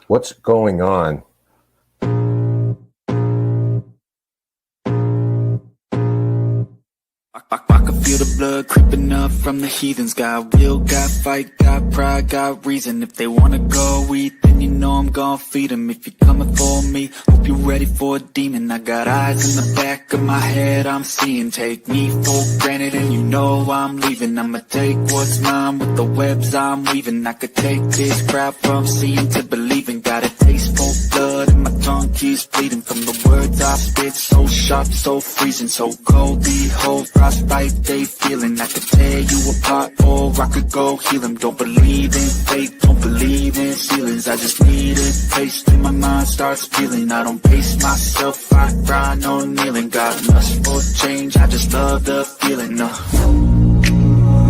What's going on? I can feel the blood creeping up from the heathens. Got will, got fight, got pride, got reason. If they wanna go eat, then you know I'm gon' feed them. If you're coming for me, hope you're ready for a demon. I got eyes in the back of my head, I'm seeing. Take me for granted and you know I'm leaving. I'ma take what's mine with the webs I'm weaving. I could take this crowd from seeing to believing. Got a taste for blood and my tongue keeps bleeding. From the words I spit, so sharp, so freezing. So cold, behold, frostbite they feeling. I could tear you apart or I could go heal them. Don't believe in fate, don't believe in ceilings. I just need a taste and my mind starts feeling. I don't pace myself, I grind on kneeling. Got lust for change, I just love the feeling.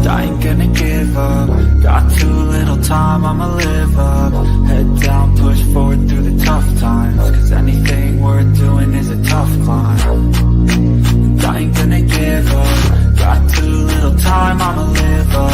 I ain't gonna give up. Got too little time, I'ma live up. Head down, push forward through the tough times. Cause anything worth doing is a tough climb. I ain't gonna give up. Got too little time, I'ma live up.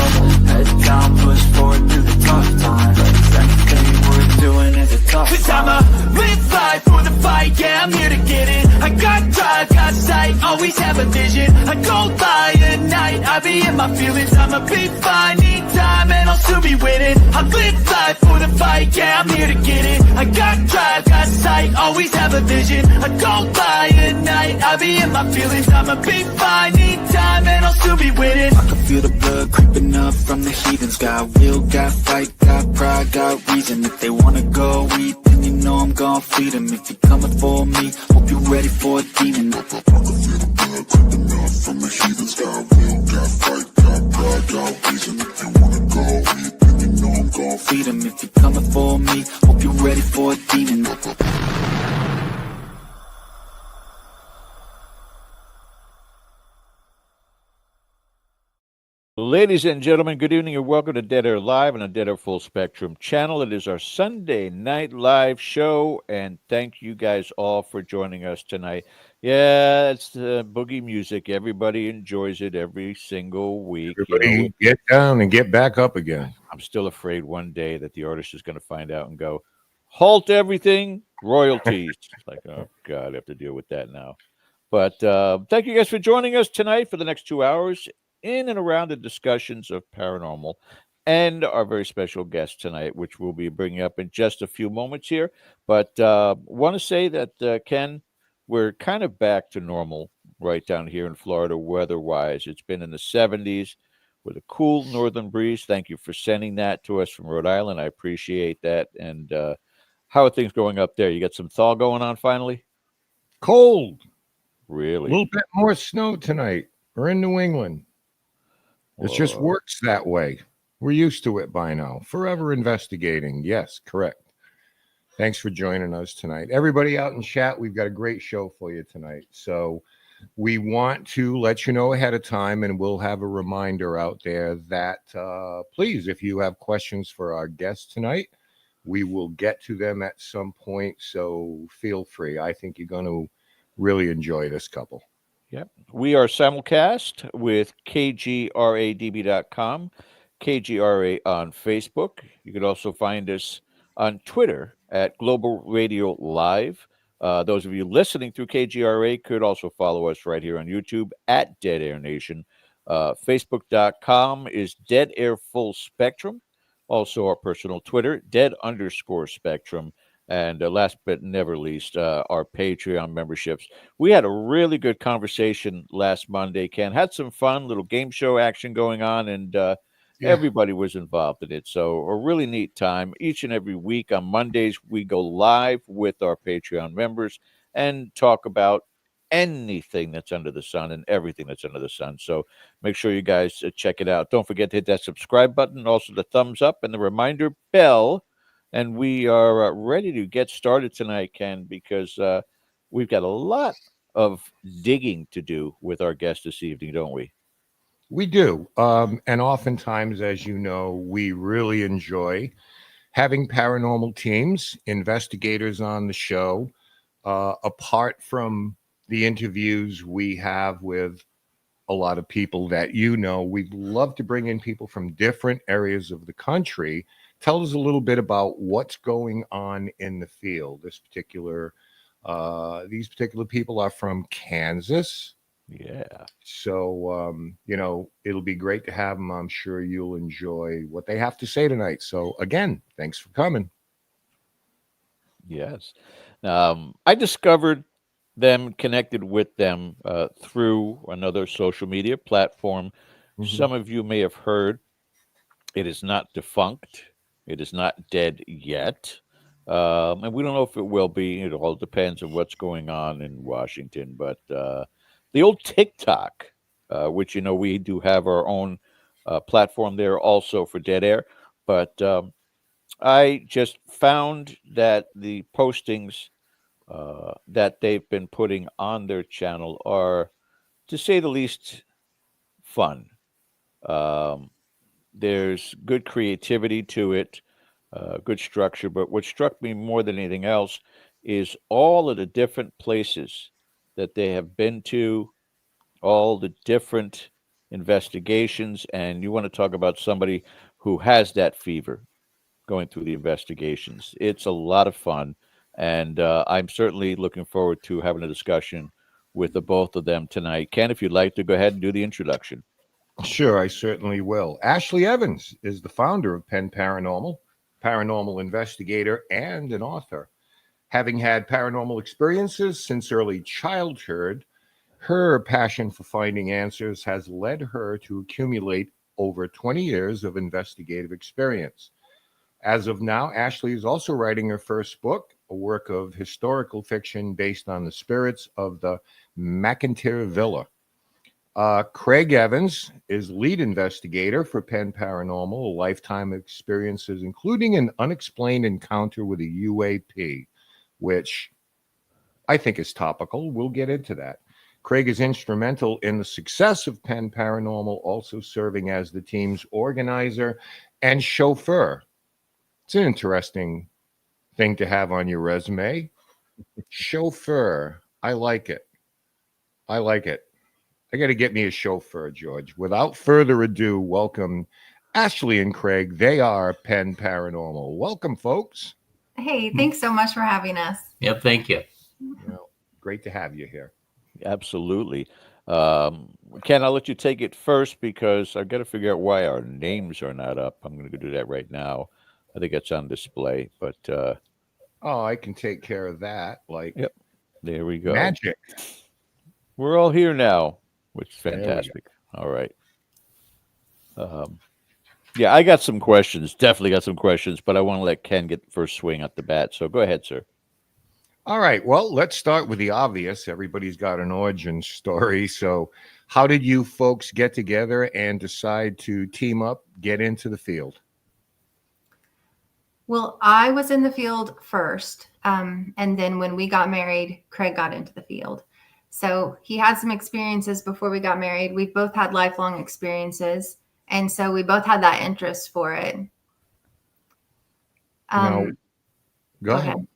Head down, push forward through the tough times. Cause anything worth doing is a tough climb. Cause I'ma live life for the fight, yeah, I'm here to get it. I got drive, got sight, always have a vision. I go by at night, I be in my feelings. I'ma be fine, need time, and I'll soon be winning. I live life for the fight, yeah, I'm here to get it. I got drive, got sight, always have a vision. I go by at night, I be in my feelings. I'ma be fine, need time, and I'll soon be winning. I can feel the blood creeping up from the heathens. Got will, got fight, got pride, got reason. If they wanna go eat, then you know I'm gon' feed them. If you're coming for me, hope you're ready for a demon. I can feel the blood creeping up from the heathens. Got will, got fight, got pride, got reason. If you wanna go eat, then you know I'm gon' feed them. If you're coming for me, hope you're ready for a demon. Ladies and gentlemen, good evening and welcome to Dead Air Live on the Dead Air Full Spectrum channel. It is our Sunday night live show, and thank you guys all for joining us tonight. Yeah, it's the boogie music. Everybody enjoys it every single week. Everybody get down and get back up again. I'm still afraid one day that the artist is going to find out and go, halt everything, royalties. It's like, oh, God, I have to deal with that now. But thank you guys for joining us tonight for the next 2 hours in and around the discussions of paranormal and our very special guest tonight, which we'll be bringing up in just a few moments here. But want to say that, Ken, we're kind of back to normal right down here in Florida weather-wise. It's been in the 70s with a cool northern breeze. Thank you for sending that to us from Rhode Island. I appreciate that. And how are things going up there? You got some thaw going on finally? Cold. Really? A little bit more snow tonight. We're in New England. It just works that way. We're used to it by now. Forever investigating. Yes, correct. Thanks for joining us tonight. Everybody out in chat, we've got a great show for you tonight. So we want to let you know ahead of time, and we'll have a reminder out there that please, if you have questions for our guests tonight, we will get to them at some point. So feel free. I think you're going to really enjoy this couple. Yep. We are simulcast with KGRADB.com, KGRA on Facebook. You can also find us on Twitter at Global Radio Live. Those of you listening through KGRA could also follow us right here on YouTube at Dead Air Nation. Facebook.com is Dead Air Full Spectrum. Also our personal Twitter, Dead_Spectrum. And last but never least, our Patreon memberships. We had a really good conversation last Monday, Ken. Had some fun, little game show action going on, and everybody was involved in it. So a really neat time. Each and every week on Mondays, we go live with our Patreon members and talk about anything that's under the sun and everything that's under the sun. So make sure you guys check it out. Don't forget to hit that subscribe button, also the thumbs up and the reminder bell. And we are ready to get started tonight, Ken, because we've got a lot of digging to do with our guest this evening, don't we? We do. And oftentimes, as you know, we really enjoy having paranormal teams, investigators on the show. Apart from the interviews we have with a lot of people that we'd love to bring in people from different areas of the country. Tell us a little bit about what's going on in the field. These particular people are from Kansas. Yeah. So, it'll be great to have them. I'm sure you'll enjoy what they have to say tonight. So, again, thanks for coming. Yes. I discovered them, connected with them through another social media platform. Mhm. Some of you may have heard it is not defunct. It is not dead yet. And we don't know if it will be. It all depends on what's going on in Washington. But the old TikTok, which, we do have our own platform there also for Dead Air. But I just found that the postings that they've been putting on their channel are, to say the least, fun. Um, there's good creativity to it, good structure. But what struck me more than anything else is all of the different places that they have been to, all the different investigations. And you want to talk about somebody who has that fever going through the investigations. It's a lot of fun. And I'm certainly looking forward to having a discussion with the both of them tonight. Ken, if you'd like to go ahead and do the introduction. Sure, I certainly will. Ashley Evans is the founder of Pen Paranormal, paranormal investigator, and an author. Having had paranormal experiences since early childhood, her passion for finding answers has led her to accumulate over 20 years of investigative experience. As of now, Ashley is also writing her first book, a work of historical fiction based on the spirits of the McInteer Villa. Craig Evans is lead investigator for Pen Paranormal, a lifetime of experiences, including an unexplained encounter with a UAP, which I think is topical. We'll get into that. Craig is instrumental in the success of Pen Paranormal, also serving as the team's organizer and chauffeur. It's an interesting thing to have on your resume. Chauffeur. I like it. I like it. I got to get me a chauffeur, George. Without further ado, welcome Ashley and Craig. They are Pen Paranormal. Welcome, folks. Hey, thanks so much for having us. Yep, thank you. Well, great to have you here. Absolutely. Ken, I'll let you take it first because I've got to figure out why our names are not up. I'm going to go do that right now. I think it's on display, but I can take care of that. Yep, there we go. Magic. We're all here now, which is There we go. fantastic. All right. Yeah, I got some questions. Definitely got some questions, but I want to let Ken get the first swing at the bat. So go ahead, sir. All right. Well, let's start with the obvious. Everybody's got an origin story. So, how did you folks get together and decide to team up, get into the field? Well, I was in the field first. And then when we got married, Craig got into the field. So he had some experiences before we got married. We've both had lifelong experiences. And so we both had that interest for it. No. Go ahead.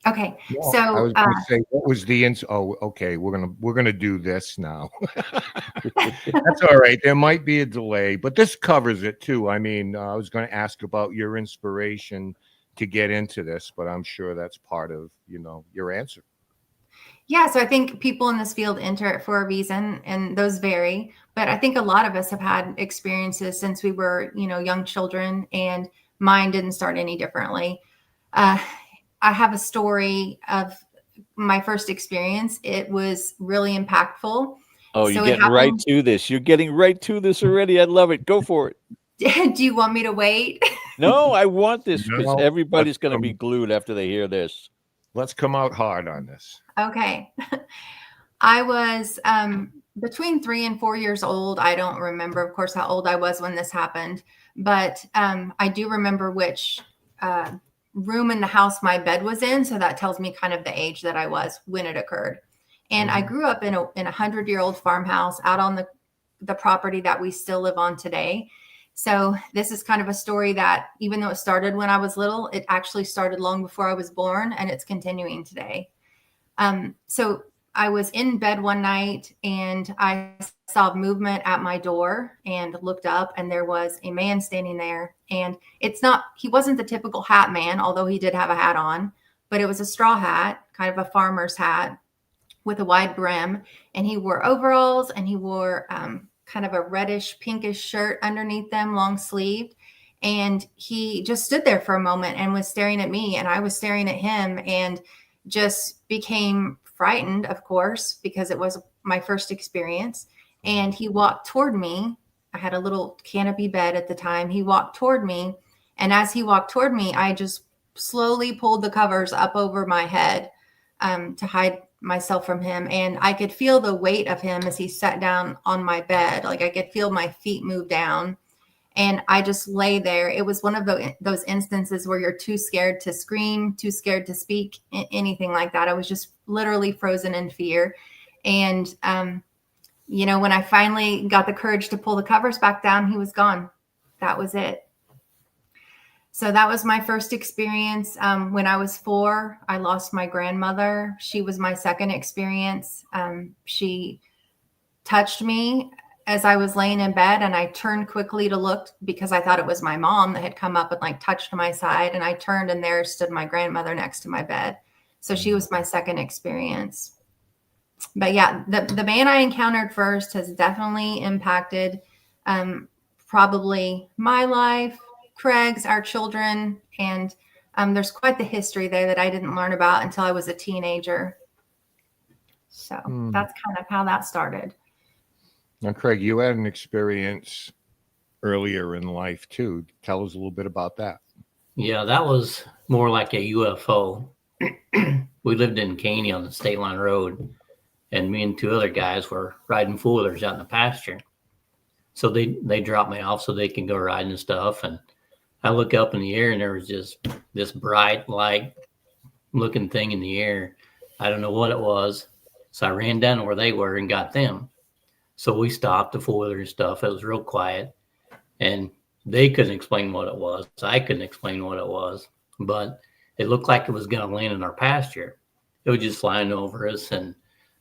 Okay. Well, So I was going to say, what was the okay, we're gonna do this now. That's all right. There might be a delay, but this covers it too. I mean, I was going to ask about your inspiration to get into this, but I'm sure that's part of your answer. yeah, so I think people in this field enter it for a reason, and those vary. But I think a lot of us have had experiences since we were, young children, and mine didn't start any differently. I have a story of my first experience. It was really impactful. Oh, So you're it getting right happened- to this. You're getting right to this already. I love it. Go for it. Do you want me to wait? No, I want this because No, everybody's going to let's be glued after they hear this. Let's come out hard on this. Okay. I was between 3 and 4 years old. I don't remember, of course, how old I was when this happened, but I do remember which room in the house my bed was in. So that tells me kind of the age that I was when it occurred. And I grew up in a 100-year-old farmhouse out on the property that we still live on today. So this is kind of a story that, even though it started when I was little, it actually started long before I was born, and it's continuing today. So I was in bed one night and I saw movement at my door and looked up, and there was a man standing there. And he wasn't the typical hat man, although he did have a hat on, but it was a straw hat, kind of a farmer's hat with a wide brim. And he wore overalls, and he wore kind of a reddish pinkish shirt underneath them, long sleeved. And he just stood there for a moment and was staring at me, and I was staring at him, and just became frightened, of course, because it was my first experience. And he walked toward me. I had a little canopy bed at the time. He walked toward me. And as he walked toward me, I just slowly pulled the covers up over my head to hide myself from him. And I could feel the weight of him as he sat down on my bed. Like I could feel my feet move down. And I just lay there. It was one of those instances where you're too scared to scream, too scared to speak, anything like that. I was just literally frozen in fear. And, when I finally got the courage to pull the covers back down, he was gone. That was it. So that was my first experience. When I was 4, I lost my grandmother. She was my second experience. She touched me as I was laying in bed, and I turned quickly to look because I thought it was my mom that had come up and like touched my side. And I turned, and there stood my grandmother next to my bed. So she was my second experience. But yeah, the man I encountered first has definitely impacted probably my life, Craig's, our children. And there's quite the history there that I didn't learn about until I was a teenager. So that's kind of how that started. Now, Craig, you had an experience earlier in life too. Tell us a little bit about that. Yeah, that was more like a UFO. We lived in Caney on the State Line Road, and me and 2 other guys were riding 4-wheelers out in the pasture. So they dropped me off so they can go riding and stuff. And I look up in the air, and there was just this bright light looking thing in the air. I don't know what it was. So I ran down to where they were and got them. So we stopped the 4-wheeler and stuff. It was real quiet, and they couldn't explain what it was. I couldn't explain what it was, but it looked like it was going to land in our pasture. It was just flying over us, and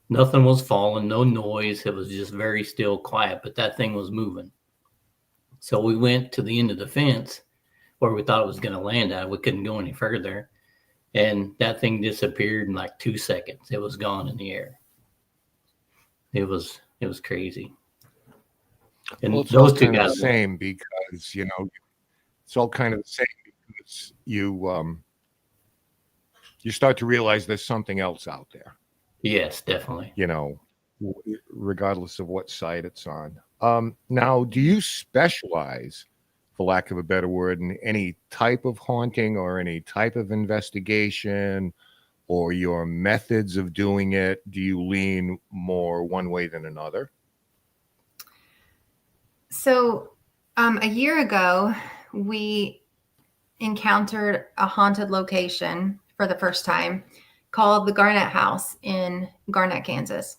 nothing was falling, no noise. It was just very still, quiet, but that thing was moving. So we went to the end of the fence where we thought it was going to land at. We couldn't go any further, and that thing disappeared in like 2 seconds. It was gone in the air. It was crazy. And well, those 2 guys, the same because it's all kind of the same because you start to realize there's something else out there. Yes, definitely. Regardless of what side it's on. Now, do you specialize, for lack of a better word, in any type of haunting or any type of investigation? Or your methods of doing it, do you lean more one way than another? So a year ago, we encountered a haunted location for the first time called the Garnett House in Garnett, Kansas.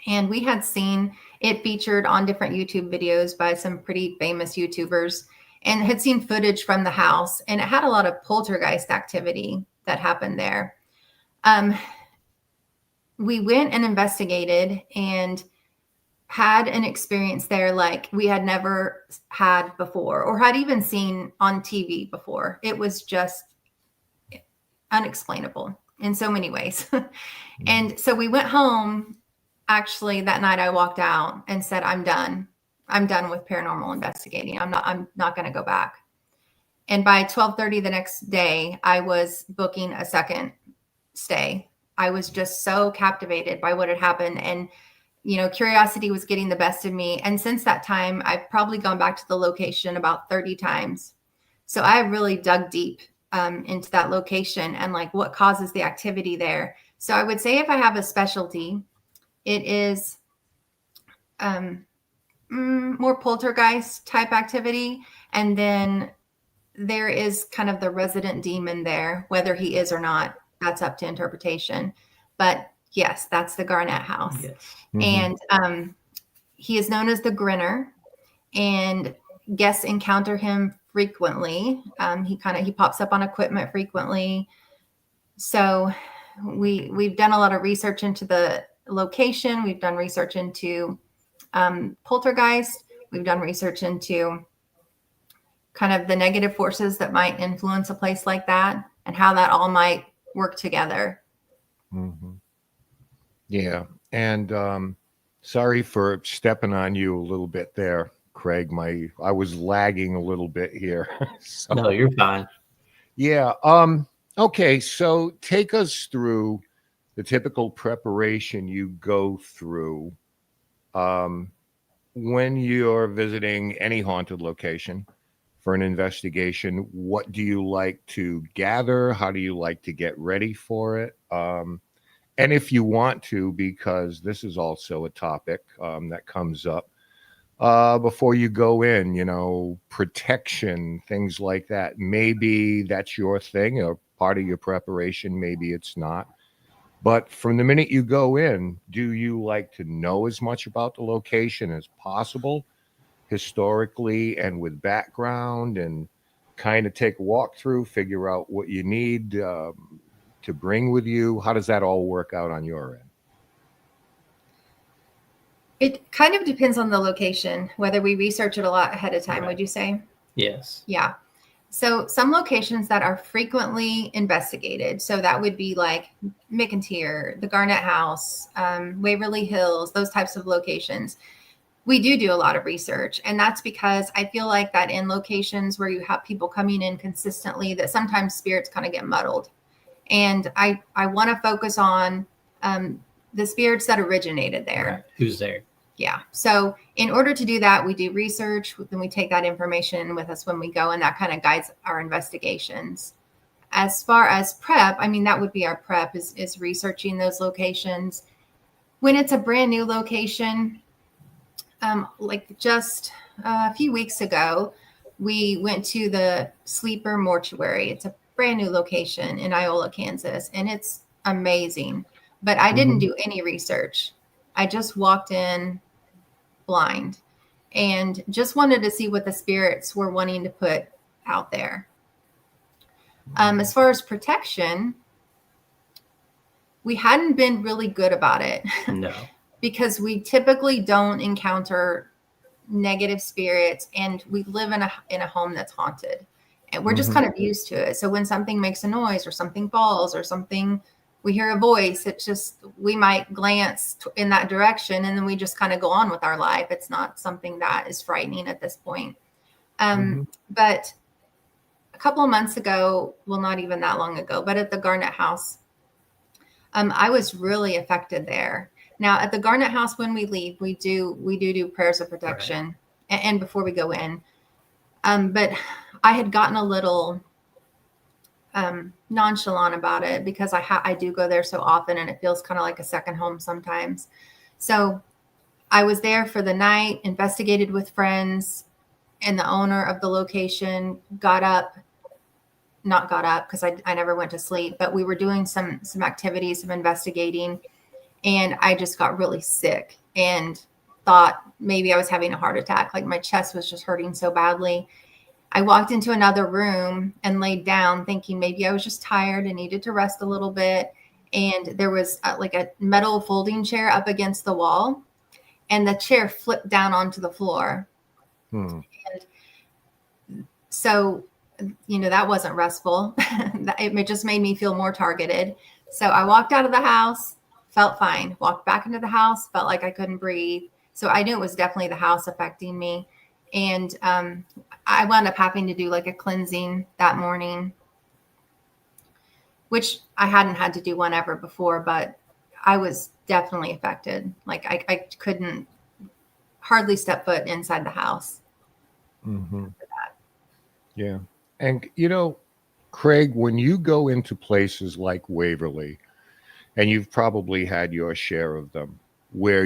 And we had seen it featured on different YouTube videos by some pretty famous YouTubers, and had seen footage from the house. And it had a lot of poltergeist activity that happened there. We went and investigated and had an experience there like we had never had before, or had even seen on TV before. It was just unexplainable in so many ways. And so we went home. Actually, that night I walked out and said, I'm done with paranormal investigating. I'm not going to go back. And by 12:30 the next day, I was booking a second stay. I was just so captivated by what had happened, and curiosity was getting the best of me. And since that time, I've probably gone back to the location about 30 times. So I really dug deep into that location and like what causes the activity there. So I would say if I have a specialty, it is more poltergeist type activity, and then there is kind of the resident demon there, whether he is or not. That's up to interpretation. But yes, that's the Garnett House. Yes. Mm-hmm. And he is known as the Grinner, and guests encounter him frequently. He pops up on equipment frequently. So we've done a lot of research into the location. We've done research into poltergeist. We've done research into kind of the negative forces that might influence a place like that and how that all might work together. Mm-hmm. Yeah. And sorry for stepping on you a little bit there, Craig. I was lagging a little bit here. So, No, you're fine. yeah. Okay. So take us through the typical preparation you go through when you're visiting any haunted location for an investigation. What do you like to gather? How do you like to get ready for it? And if you want to, because this is also a topic that comes up before you go in, protection, things like that. Maybe that's your thing or part of your preparation. Maybe it's not. But from the minute you go in, do you like to know as much about the location as possible, historically and with background, and kind of take a walk through, figure out what you need to bring with you? How does that all work out on your end? It kind of depends on the location, whether we research it a lot ahead of time, Right. would you say? Yes. Yeah. So some locations that are frequently investigated, so that would be like McInteer, the Garnett House, Waverly Hills, those types of locations. We do a lot of research, and that's because I feel like that in locations where you have people coming in consistently, that sometimes spirits kind of get muddled. And I want to focus on the spirits that originated there. Right. Who's there? Yeah. So in order to do that, we do research, then we take that information with us when we go, and that kind of guides our investigations. As far as prep, I mean, that would be our prep is researching those locations. When it's a brand new location, like just a few weeks ago, we went to the Sleeper Mortuary. It's a brand new location in Iola, Kansas, and it's amazing. But I didn't do any research. I just walked in blind and just wanted to see what the spirits were wanting to put out there. As far as protection, we hadn't been really good about it. No. Because we typically don't encounter negative spirits, and we live in a home that's haunted, and we're just kind of used to it. So when something makes a noise or something falls or something, we hear a voice, it's just, we might glance in that direction, and then we just kind of go on with our life. It's not something that is frightening at this point. But a couple of months ago, well, not even that long ago, but at the Garnett House, I was really affected there. Now at the Garnett House, when we leave, we do prayers of protection, right, and before we go in. But I had gotten a little nonchalant about it because I do go there so often, and it feels kind of like a second home sometimes. So I was there for the night, investigated with friends, and the owner of the location not got up because I never went to sleep, but we were doing some activities of investigating, and I just got really sick and thought maybe I was having a heart attack. Like my chest was just hurting so badly. I walked into another room and laid down thinking maybe I was just tired and needed to rest a little bit. And there was like a metal folding chair up against the wall, and the chair flipped down onto the floor. And so, that wasn't restful. It just made me feel more targeted. So I walked out of the house, felt fine, walked back into the house, felt like I couldn't breathe. So I knew it was definitely the house affecting me. And I wound up having to do like a cleansing that morning, which I hadn't had to do one ever before, but I was definitely affected. Like I couldn't hardly step foot inside the house. After that. Yeah. And, Craig, when you go into places like Waverly, and you've probably had your share of them, where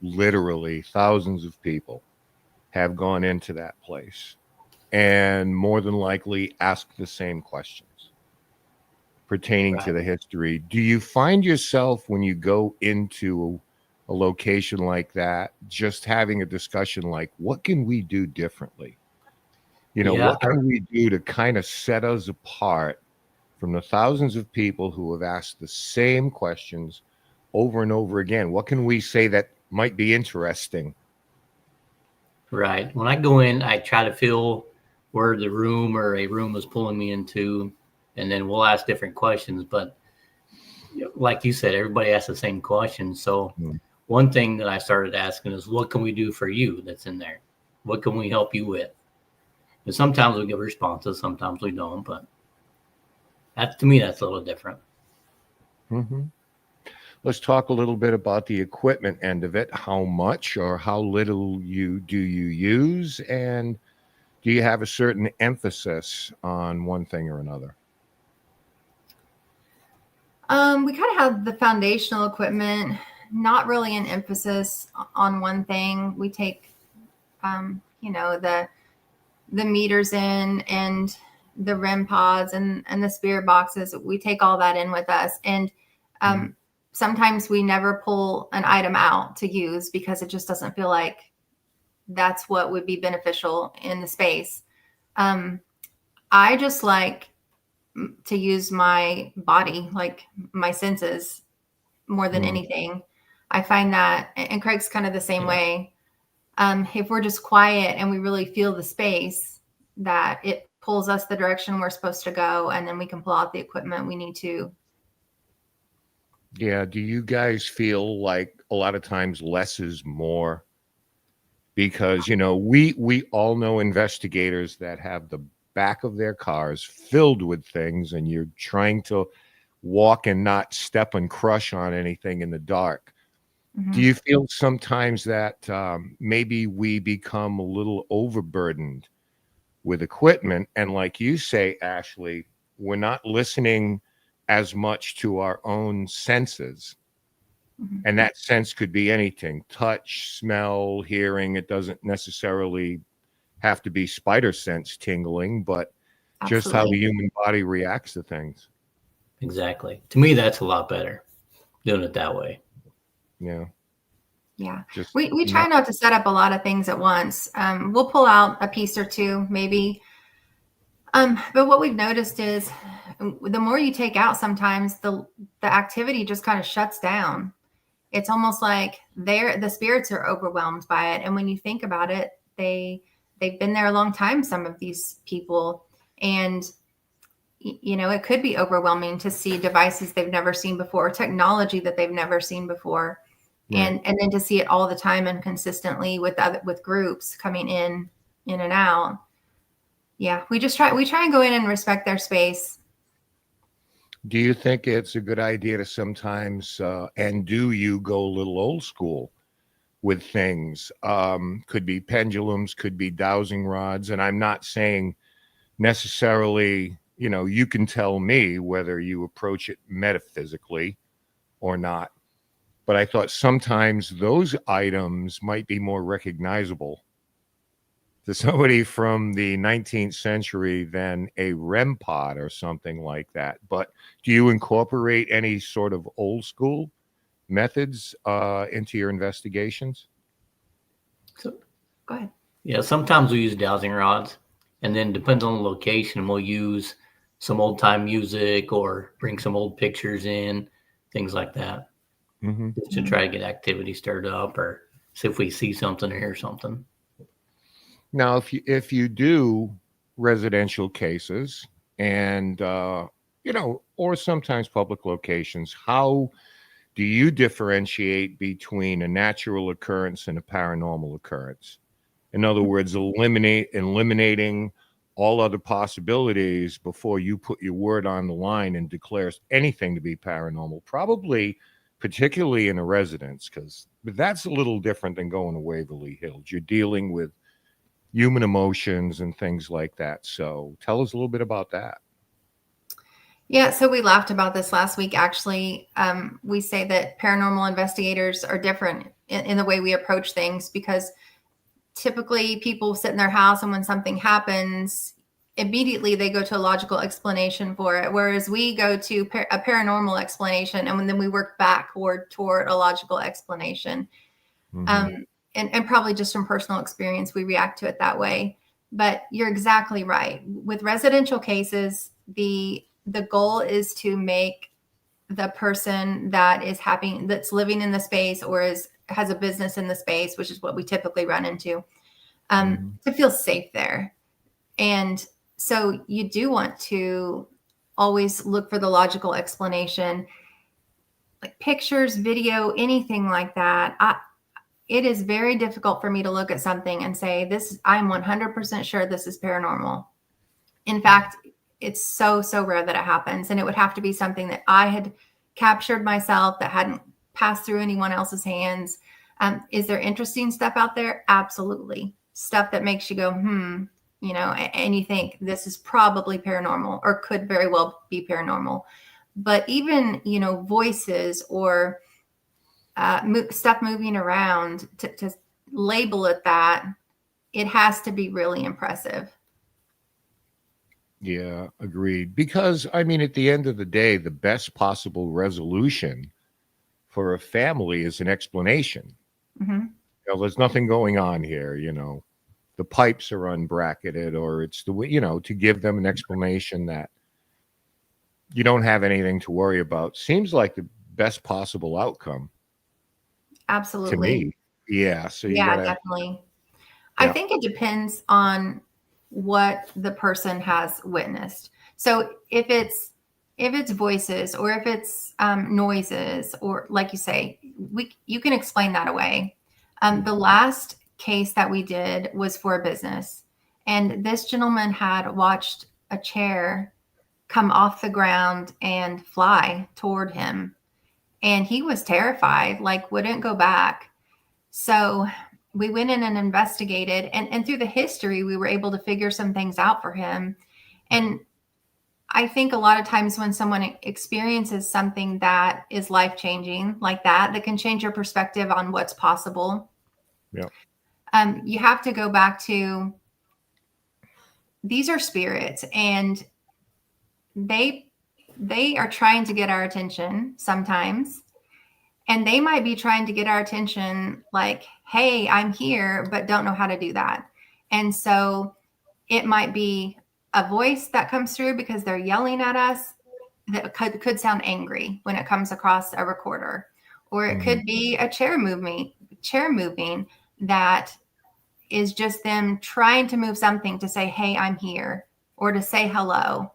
literally thousands of people have gone into that place and more than likely ask the same questions pertaining to the history. Do you find yourself, when you go into a location like that, just having a discussion like, what can we do differently? What can we do to kind of set us apart from the thousands of people who have asked the same questions over and over again? What can we say that might be interesting? Right. When I go in, I try to feel where the room or a room is pulling me into, and then we'll ask different questions. But like you said, everybody asks the same question. So one thing that I started asking is, what can we do for you that's in there? What can we help you with? And sometimes we get responses, sometimes we don't. But that, to me, that's a little different. Mm-hmm. Let's talk a little bit about the equipment end of it. How much or how little do you use, and do you have a certain emphasis on one thing or another? We kind of have the foundational equipment, not really an emphasis on one thing. We take, the meters in and the REM pods and the spirit boxes. We take all that in with us. And sometimes we never pull an item out to use because it just doesn't feel like that's what would be beneficial in the space. I just like to use my body, like my senses, more than anything. I find that, and Craig's kind of the same way. If we're just quiet and we really feel the space, that it pulls us the direction we're supposed to go, and then we can pull out the equipment we need to. Yeah. Do you guys feel like a lot of times less is more? Because, we all know investigators that have the back of their cars filled with things, and you're trying to walk and not step and crush on anything in the dark. Do you feel sometimes that maybe we become a little overburdened with equipment? And like you say, Ashley, we're not listening as much to our own senses. And that sense could be anything: touch, smell, hearing. It doesn't necessarily have to be spider sense tingling, but just how the human body reacts to things. Exactly. To me, that's a lot better, doing it that way. Yeah. Yeah. We try not to set up a lot of things at once. We'll pull out a piece or two, maybe. But what we've noticed is the more you take out, sometimes the activity just kind of shuts down. It's almost like the spirits are overwhelmed by it. And when you think about it, they've been there a long time, some of these people. And, it could be overwhelming to see devices they've never seen before, technology that they've never seen before. Right. And then to see it all the time and consistently with groups coming in and out. Yeah, we try and go in and respect their space. Do you think it's a good idea to sometimes, and do you go a little old school with things? Could be pendulums, could be dowsing rods. And I'm not saying necessarily, you can tell me whether you approach it metaphysically or not. But I thought sometimes those items might be more recognizable to somebody from the 19th century than a REM pod or something like that. But do you incorporate any sort of old school methods into your investigations? So, go ahead. Yeah, sometimes we use dowsing rods, and then depends on the location, we'll use some old time music or bring some old pictures in, things like that, just to try to get activity stirred up or see if we see something or hear something. Now, if you do residential cases and, or sometimes public locations, how do you differentiate between a natural occurrence and a paranormal occurrence? In other words, eliminating all other possibilities before you put your word on the line and declare anything to be paranormal, probably particularly in a residence, because that's a little different than going to Waverly Hills. You're dealing with human emotions and things like that. So tell us a little bit about that. Yeah, so we laughed about this last week, actually. We say that paranormal investigators are different in the way we approach things, because typically people sit in their house and when something happens, immediately they go to a logical explanation for it. Whereas we go to a paranormal explanation and then we work backward toward a logical explanation. And probably just from personal experience, we react to it that way. But you're exactly right. With residential cases, the the goal is to make the person that is that's living in the space or has a business in the space, which is what we typically run into, to feel safe there. And so you do want to always look for the logical explanation, like pictures, video, anything like that. It is very difficult for me to look at something and say, I'm 100% sure this is paranormal. In fact, it's so rare that it happens. And it would have to be something that I had captured myself, that hadn't passed through anyone else's hands. Is there interesting stuff out there? Absolutely. Stuff that makes you go, and you think this is probably paranormal or could very well be paranormal. But even, voices or stuff moving around, to label it that, it has to be really impressive. Yeah, agreed. Because, I mean, at the end of the day, the best possible resolution for a family is an explanation. There's nothing going on here, the pipes are unbracketed, or it's the way, to give them an explanation that you don't have anything to worry about seems like the best possible outcome. Absolutely. To me. Yeah. So definitely. I think it depends on what the person has witnessed. So if it's voices, or if it's noises, or like you say, you can explain that away. The last case that we did was for a business, and this gentleman had watched a chair come off the ground and fly toward him, and he was terrified, like wouldn't go back. So we went in and investigated, and through the history, we were able to figure some things out for him. And I think a lot of times when someone experiences something that is life-changing like that can change your perspective on what's possible. Yeah. You have to go back to, these are spirits, and they are trying to get our attention sometimes. And they might be trying to get our attention like, hey, I'm here, but don't know how to do that. And so it might be a voice that comes through because they're yelling at us that could sound angry when it comes across a recorder. Or it could be a chair moving that is just them trying to move something to say, hey, I'm here, or to say hello.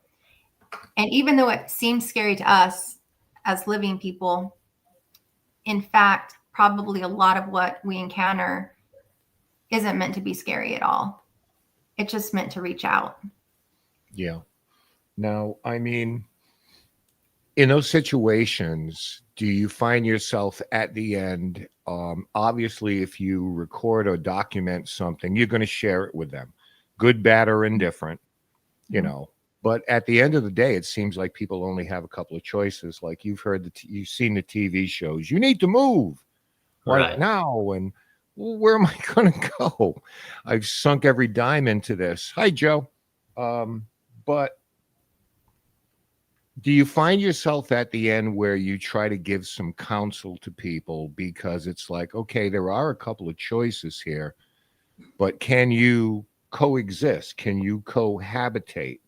And even though it seems scary to us as living people, in fact, probably a lot of what we encounter isn't meant to be scary at all. It's just meant to reach out. Yeah. Now, I mean, in those situations, do you find yourself at the end, obviously, if you record or document something, you're going to share it with them, good, bad, or indifferent, but at the end of the day, it seems like people only have a couple of choices. Like you've seen the TV shows, you need to move right now. And where am I going to go? I've sunk every dime into this. Hi, Joe. But do you find yourself at the end where you try to give some counsel to people, because it's like, okay, there are a couple of choices here, but can you coexist? Can you cohabitate?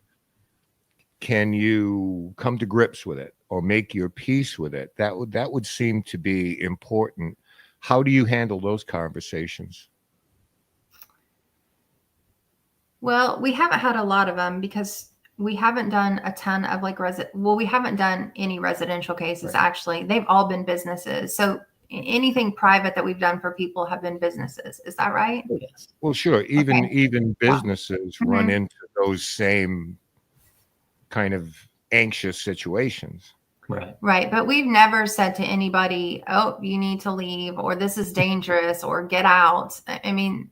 Can you come to grips with it or make your peace with it? That would seem to be important. How do you handle those conversations? Well, we haven't had a lot of them because we haven't done a ton of we haven't done any residential cases. Right. Actually, they've all been businesses. So anything private that we've done for people have been businesses. Is that right? Yes. Well, sure. Even businesses run into those same kind of anxious situations. Right. But we've never said to anybody, oh, you need to leave, or this is dangerous, or get out. I mean,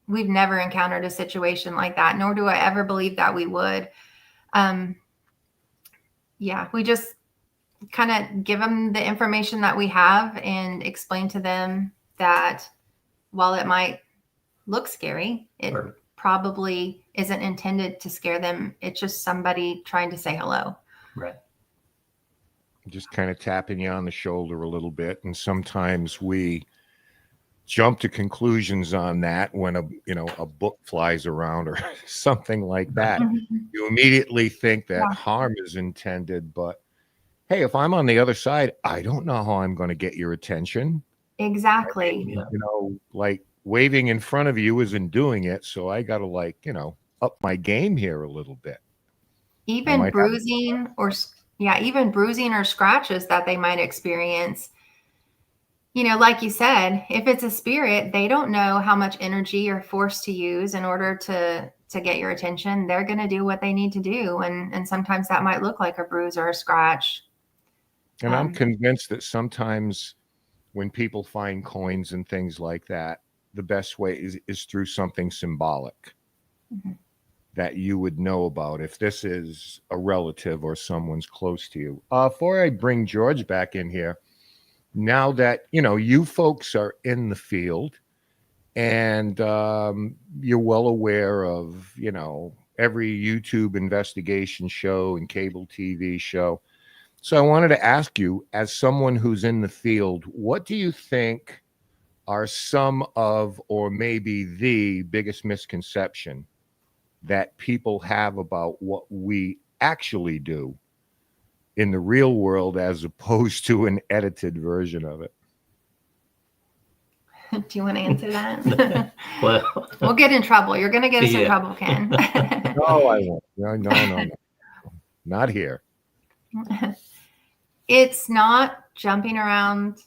we've never encountered a situation like that, nor do I ever believe that we would. We just kind of give them the information that we have and explain to them that while it might look scary, it probably isn't intended to scare them. It's just somebody trying to say hello. Right. Just kind of tapping you on the shoulder a little bit. And sometimes we jump to conclusions on that when a book flies around or something like that. Mhm. You immediately think that Yeah. harm is intended, but hey, if I'm on the other side, I don't know how I'm going to get your attention. Exactly. Yeah. Like waving in front of you isn't doing it, so I got to up my game here a little bit. Even bruising even bruising or scratches that they might experience. Like you said, if it's a spirit, they don't know how much energy or force to use in order to get your attention. They're going to do what they need to do, and sometimes that might look like a bruise or a scratch. And I'm convinced that sometimes when people find coins and things like that, the best way is through something symbolic that you would know about if this is a relative or someone's close to you. Before I bring George back in here, now that you folks are in the field and you're well aware of every YouTube investigation show and cable TV show. So I wanted to ask you, as someone who's in the field, what do you think are some of, or maybe the biggest misconception that people have about what we actually do in the real world as opposed to an edited version of it? Do you want to answer that? Well, We'll get in trouble. You're going to get us in Yeah. trouble, Ken. No, I won't. No. Not here. It's not jumping around,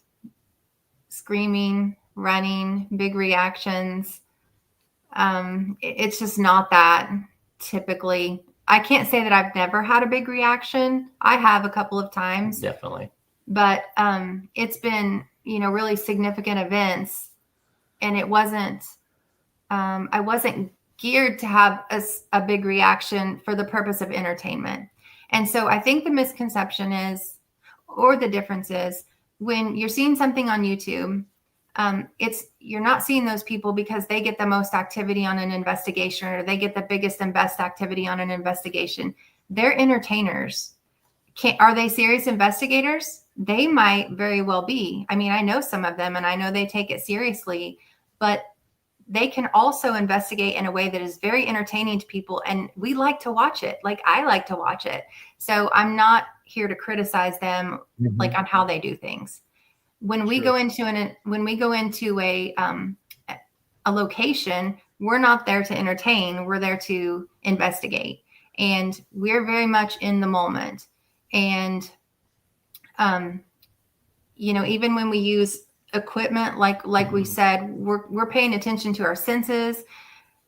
screaming, running, big reactions. It's just not that typically. I can't say that I've never had a big reaction. I have a couple of times, definitely. but it's been, really significant events, and it wasn't. I wasn't geared to have a big reaction for the purpose of entertainment. And so I think the misconception is, or the difference is, when you're seeing something on YouTube, you're not seeing those people because they get the most activity on an investigation, or they get the biggest and best activity on an investigation. They're entertainers. Are they serious investigators? They might very well be. I mean, I know some of them, and I know they take it seriously, but they can also investigate in a way that is very entertaining to people, and we like to watch it. Like, I like to watch it. So I'm not here to criticize them like on how they do things. When we go into a location, we're not there to entertain. We're there to investigate, and we're very much in the moment. And even when we use equipment, like we said, we're paying attention to our senses.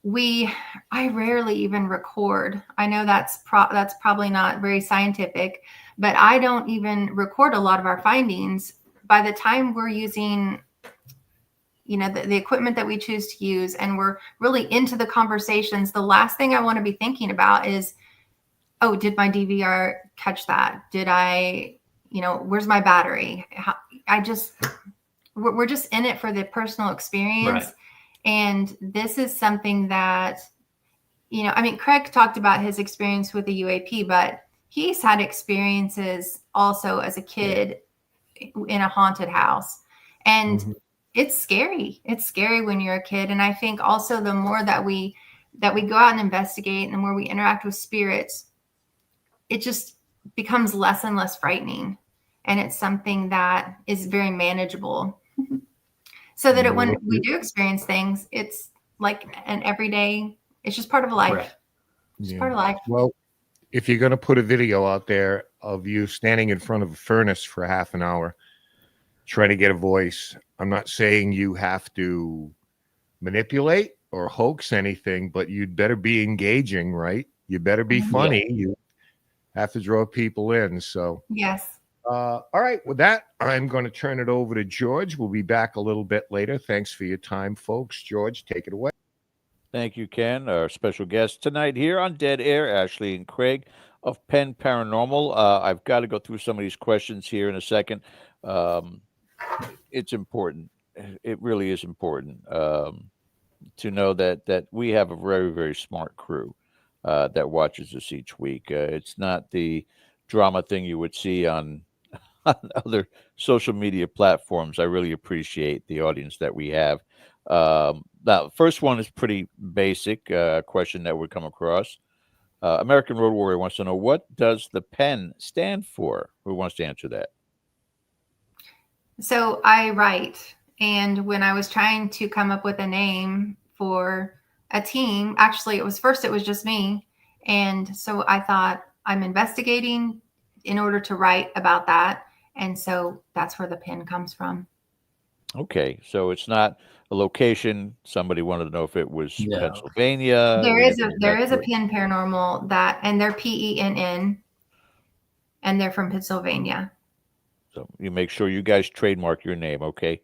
I rarely even record. I know that's probably not very scientific, but I don't even record a lot of our findings. By the time we're using the equipment that we choose to use, and we're really into the conversations, the last thing I want to be thinking about is, oh, did my DVR catch that? Did I, where's my battery? We're just in it for the personal experience. Right. And this is something that, Craig talked about his experience with the UAP, but he's had experiences also as a kid in a haunted house. And it's scary. It's scary when you're a kid. And I think also the more that we go out and investigate, and the more we interact with spirits, it just becomes less and less frightening. And it's something that is very manageable. So that when we do experience things, it's like an everyday, it's just part of life. Right. It's part of life. Well, if you're going to put a video out there of you standing in front of a furnace for half an hour, trying to get a voice, I'm not saying you have to manipulate or hoax anything, but you'd better be engaging, right? You better be funny. Yeah. You have to draw people in. So, yes. All right. With that, I'm going to turn it over to George. We'll be back a little bit later. Thanks for your time, folks. George, take it away. Thank you, Ken. Our special guest tonight here on Dead Air, Ashley and Craig of Pen Paranormal. I've got to go through some of these questions here in a second. It's important. It really is important to know that we have a very, very smart crew that watches us each week. It's not the drama thing you would see on on other social media platforms. I really appreciate the audience that we have. Now, first one is pretty basic question that we come across. American Road Warrior wants to know, what does the pen stand for? Who wants to answer that? So I write, and when I was trying to come up with a name for a team, actually it was just me. And so I thought, I'm investigating in order to write about that. And so that's where the pen comes from. Okay, so it's not a location. Somebody wanted to know if it was No. Pennsylvania. There is a Exactly. Pen Paranormal and they're PENN, and they're from Pennsylvania. So you make sure you guys trademark your name, okay?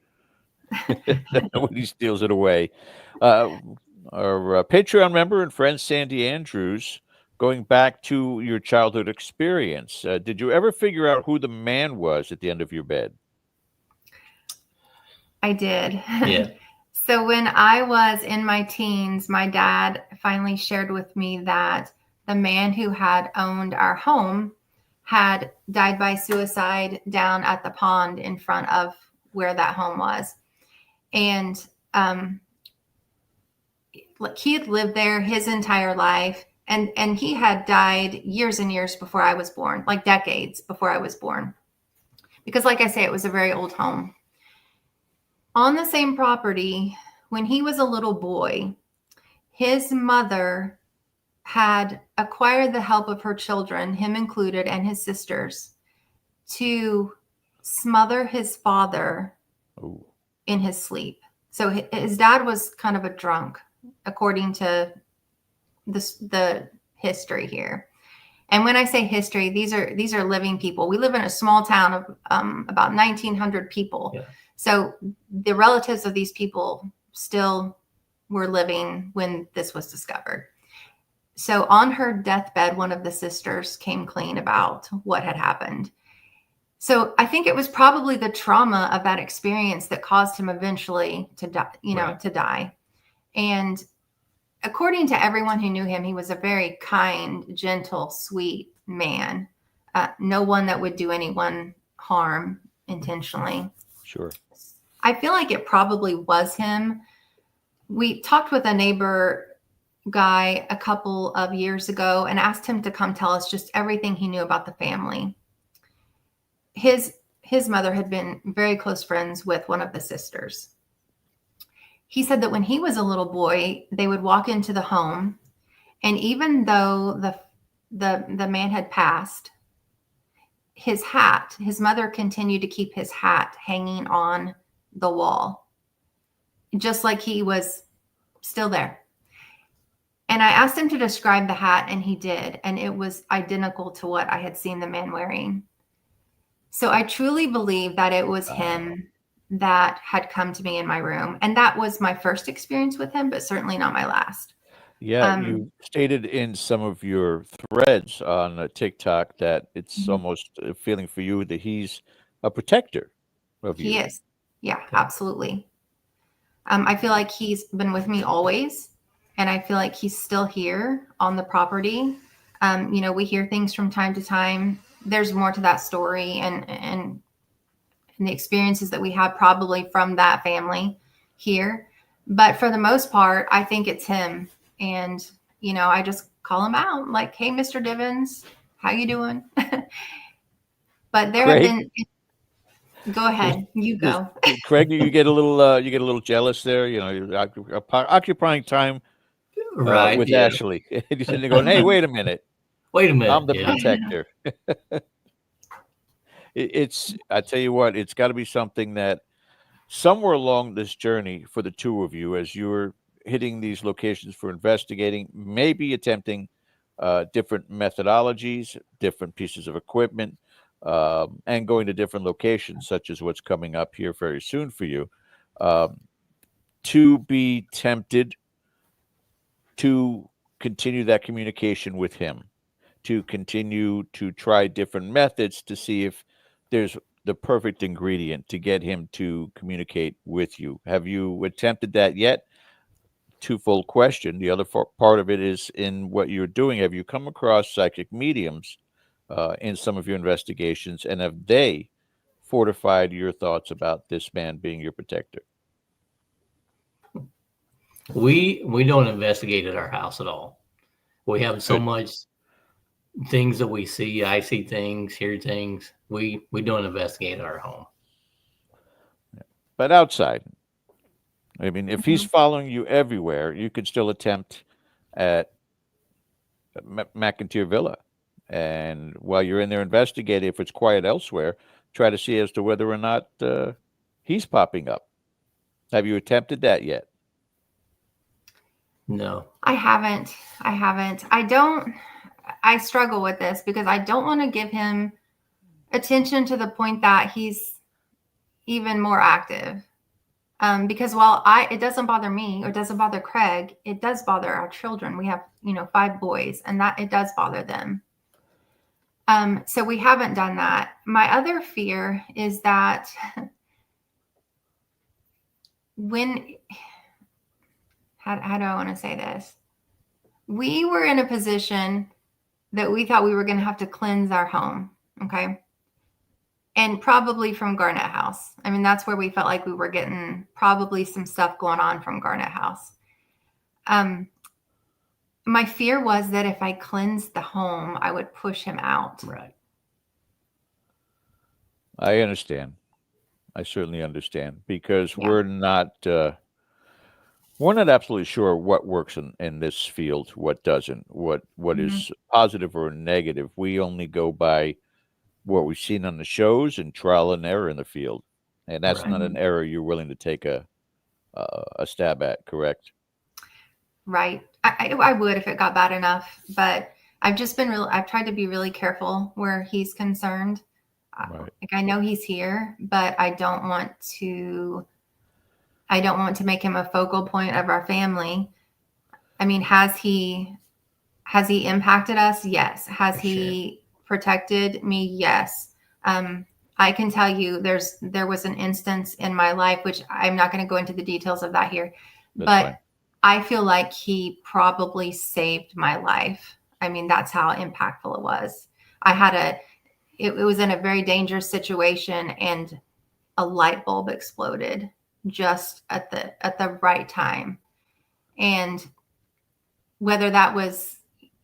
Nobody steals it away. Our Patreon member and friend Sandy Andrews, going back to your childhood experience, did you ever figure out who the man was at the end of your bed? I did. Yeah. So when I was in my teens, my dad finally shared with me that the man who had owned our home had died by suicide down at the pond in front of where that home was. And he had lived there his entire life. And he had died years and years before I was born, like decades before I was born. Because like I say, it was a very old home. On the same property, when he was a little boy, his mother had acquired the help of her children, him included, and his sisters, to smother his father Ooh. in his sleep. So his dad was kind of a drunk, according to the history here. And when I say history, these are living people. We live in a small town of about 1,900 people. Yeah. So the relatives of these people still were living when this was discovered. So on her deathbed, one of the sisters came clean about what had happened. So I think it was probably the trauma of that experience that caused him eventually to die, Right. to die. And according to everyone who knew him, he was a very kind, gentle, sweet man. No one that would do anyone harm intentionally. Sure. I feel like it probably was him. We talked with a neighbor guy a couple of years ago and asked him to come tell us just everything he knew about the family. His mother had been very close friends with one of the sisters. He said that when he was a little boy, they would walk into the home, and even though the man had passed, his mother continued to keep his hat hanging on the wall, just like he was still there. And I asked him to describe the hat, and he did, and it was identical to what I had seen the man wearing. So I truly believe that it was him that had come to me in my room. And that was my first experience with him, but certainly not my last. Yeah, you stated in some of your threads on TikTok that it's almost a feeling for you that he's a protector of you. He is. Yeah, absolutely. I feel like he's been with me always, and I feel like he's still here on the property. We hear things from time to time. There's more to that story and the experiences that we have probably from that family here. But for the most part, I think it's him. And, I just call him out like, hey, Mr. Divins, how you doing? But there have been, go ahead, you go. Craig, you get a little jealous there. You're occupying time Right. with yeah. Ashley. You're sitting there going, hey, wait a minute. Wait a minute. I'm the yeah. protector. I tell you what, it's got to be something that somewhere along this journey for the two of you, as you're hitting these locations for investigating, maybe attempting different methodologies, different pieces of equipment, and going to different locations, such as what's coming up here very soon for you, to be tempted to continue that communication with him, to continue to try different methods to see if there's the perfect ingredient to get him to communicate with you. Have you attempted that yet? Twofold question. The other part of it is, in what you're doing, have you come across psychic mediums in some of your investigations, and have they fortified your thoughts about this man being your protector? We don't investigate at our house at all. We have so Good. much things that we see. I see things, hear things. We don't investigate at our home. But outside, I mean, if he's Mhm. following you everywhere, you could still attempt at McInteer Villa. And while you're in there investigating, if it's quiet elsewhere, try to see as to whether or not he's popping up. Have you attempted that yet? No. I haven't. I struggle with this because I don't want to give him attention to the point that he's even more active. Because while it doesn't bother me or doesn't bother Craig, it does bother our children. We have, 5 boys, and that it does bother them. So we haven't done that. My other fear is that how do I want to say this? We were in a position that we thought we were going to have to cleanse our home. Okay. And probably from Garnett House. I mean, that's where we felt like we were getting probably some stuff going on from Garnett House. My fear was that if I cleansed the home, I would push him out. Right. I understand. I certainly understand because Yeah. we're not absolutely sure what works in this field, what doesn't, what is positive or negative. We only go by what we've seen on the shows and trial and error in the field, and that's Right. not an error you're willing to take a stab at, correct? Right. I would if it got bad enough, but I've tried to be really careful where he's concerned. Right. Like I know he's here, but I don't want to make him a focal point of our family. I mean, has he impacted us? Yes. Has he protected me? Yes. I can tell you there was an instance in my life, which I'm not going to go into the details of that here, That's but fine. I feel like he probably saved my life. I mean, that's how impactful it was. It was in a very dangerous situation and a light bulb exploded just at the right time. And whether that was,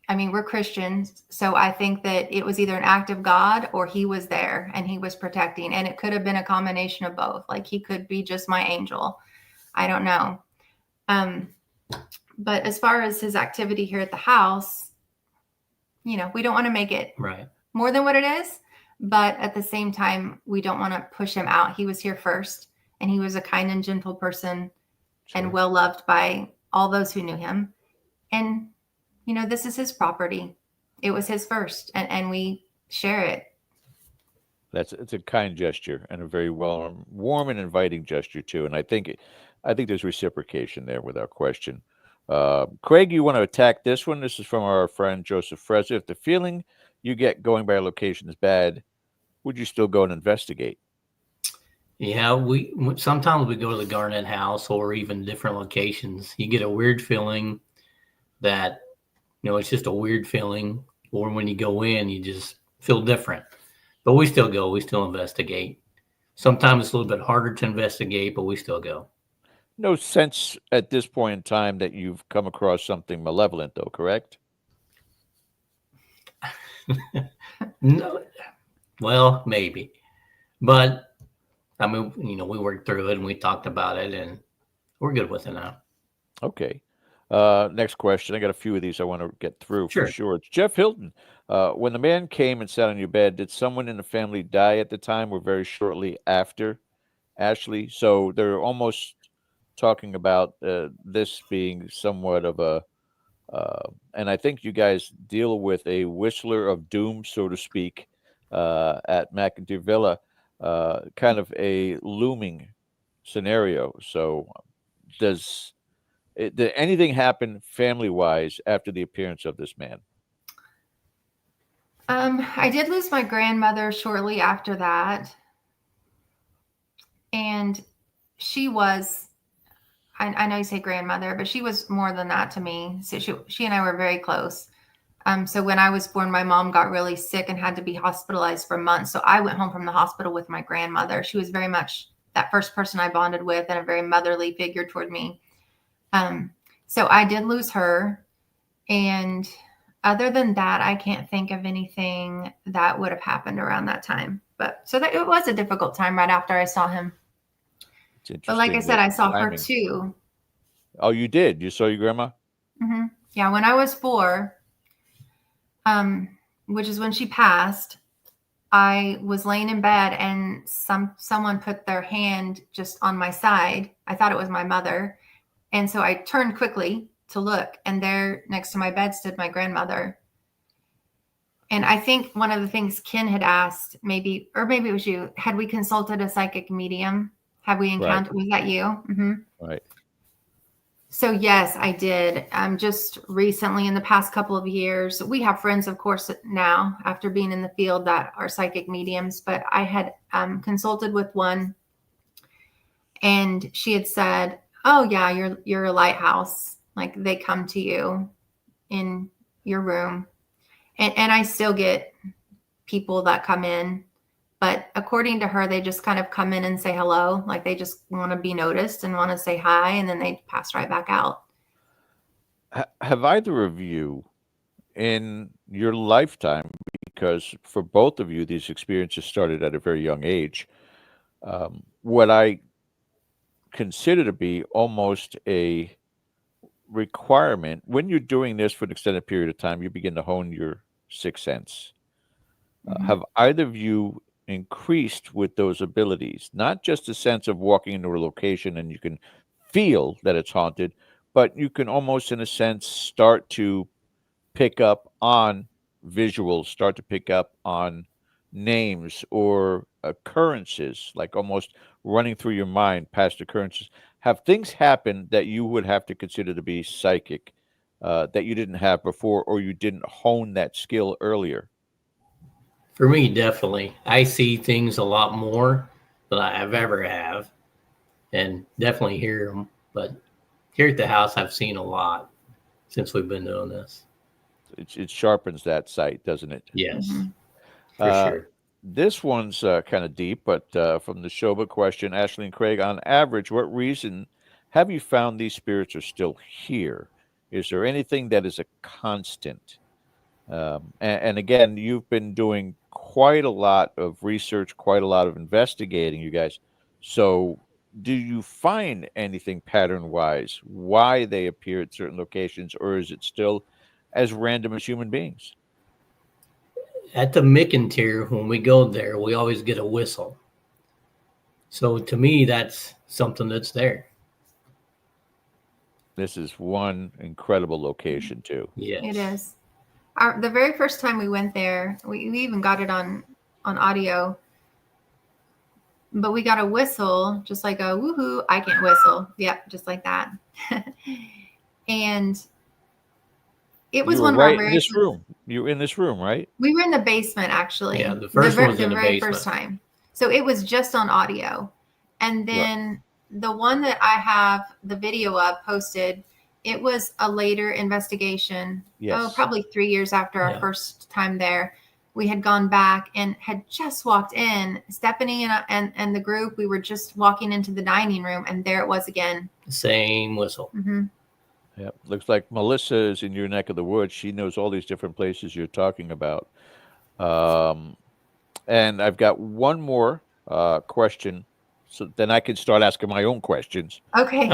I mean, we're Christians, so I think that it was either an act of God or he was there and he was protecting. And it could have been a combination of both. Like he could be just my angel. I don't know. But as far as his activity here at the house, we don't want to make it Right. more than what it is. But at the same time, we don't want to push him out. He was here first, and he was a kind and gentle person and well loved by all those who knew him. And, this is his property. It was his first, and we share it. It's a kind gesture and a very warm and inviting gesture too. And I think there's reciprocation there with our question. Craig, you want to attack this one? This is from our friend Joseph Freza. If the feeling you get going by a location is bad, would you still go and investigate? Yeah, we sometimes we go to the Garnett House or even different locations. You get a weird feeling that it's just a weird feeling, or when you go in, you just feel different. But we still go. We still investigate. Sometimes it's a little bit harder to investigate, but we still go. No sense at this point in time that you've come across something malevolent, though, correct? No, well, maybe, but I mean, we worked through it and we talked about it, and we're good with it now. Okay. Next question. I got a few of these I want to get through for sure. It's Jeff Hilton. When the man came and sat on your bed, did someone in the family die at the time or very shortly after, Ashley? So they're almost talking about this being somewhat of a, and I think you guys deal with a whistler of doom, so to speak, at McInteer Villa, kind of a looming scenario. So did anything happen family-wise after the appearance of this man? I did lose my grandmother shortly after that. And she was, I know you say grandmother, but she was more than that to me. So she and I were very close. So when I was born, my mom got really sick and had to be hospitalized for months. So I went home from the hospital with my grandmother. She was very much that first person I bonded with and a very motherly figure toward me. So I did lose her. And other than that, I can't think of anything that would have happened around that time. But so that it was a difficult time right after I saw him. But like I said, I saw her too. Oh, you did? You saw your grandma? Mm-hmm. Yeah, when I was 4, which is when she passed, I was laying in bed and someone put their hand just on my side. I thought it was my mother. And so I turned quickly to look, and there next to my bed stood my grandmother. And I think one of the things Ken had asked, maybe it was you, had we consulted a psychic medium? Have we encountered, was that you? Mm-hmm. Right. So yes, I did. Just recently in the past couple of years, we have friends, of course, now after being in the field that are psychic mediums, but I had consulted with one, and she had said, oh yeah, you're a lighthouse. Like they come to you in your room. And I still get people that come in, but according to her, they just kind of come in and say hello. Like they just want to be noticed and want to say hi, and then they pass right back out. Have either of you in your lifetime, because for both of you, these experiences started at a very young age, what I consider to be almost a requirement when you're doing this for an extended period of time, you begin to hone your sixth sense. Have either of you increased with those abilities? Not just a sense of walking into a location and you can feel that it's haunted, but you can almost, in a sense, start to pick up on visuals, start to pick up on names or occurrences, like almost running through your mind past occurrences. Have things happened that you would have to consider to be psychic that you didn't have before, or you didn't hone that skill earlier? For me, definitely. I see things a lot more than I've ever have, and definitely hear them. But here at the house, I've seen a lot since we've been doing this. It sharpens that sight, doesn't it? Yes, for Uh, sure. This one's kind of deep, but from the Shoba question, Ashley and Craig, on average, what reason have you found these spirits are still here? Is there anything that is a constant? And again, you've been doing quite a lot of research, quite a lot of investigating, you guys. So do you find anything pattern-wise, why they appear at certain locations, or is it still as random as human beings? At the McInteer, when we go there, we always get a whistle. So to me, that's something that's there. This is one incredible location, too. Yes. It is. The very first time we went there, we even got it on audio, but we got a whistle, just like a woohoo. I can't whistle. Yep, just like that. And it was one of our very this room. You were in this room, right? We were in the basement, actually. Yeah, the first one was in the very basement. first time. So it was just on audio. And then the one that I have the video of posted, it was a later investigation. Yes. Oh, probably 3 years after our first time there. We had gone back and had just walked in. Stephanie and the group, we were just walking into the dining room, and there it was again. Same whistle. Mm-hmm. Yeah, looks like Melissa is in your neck of the woods. She knows all these different places you're talking about. And I've got one more question, so then I can start asking my own questions. Okay.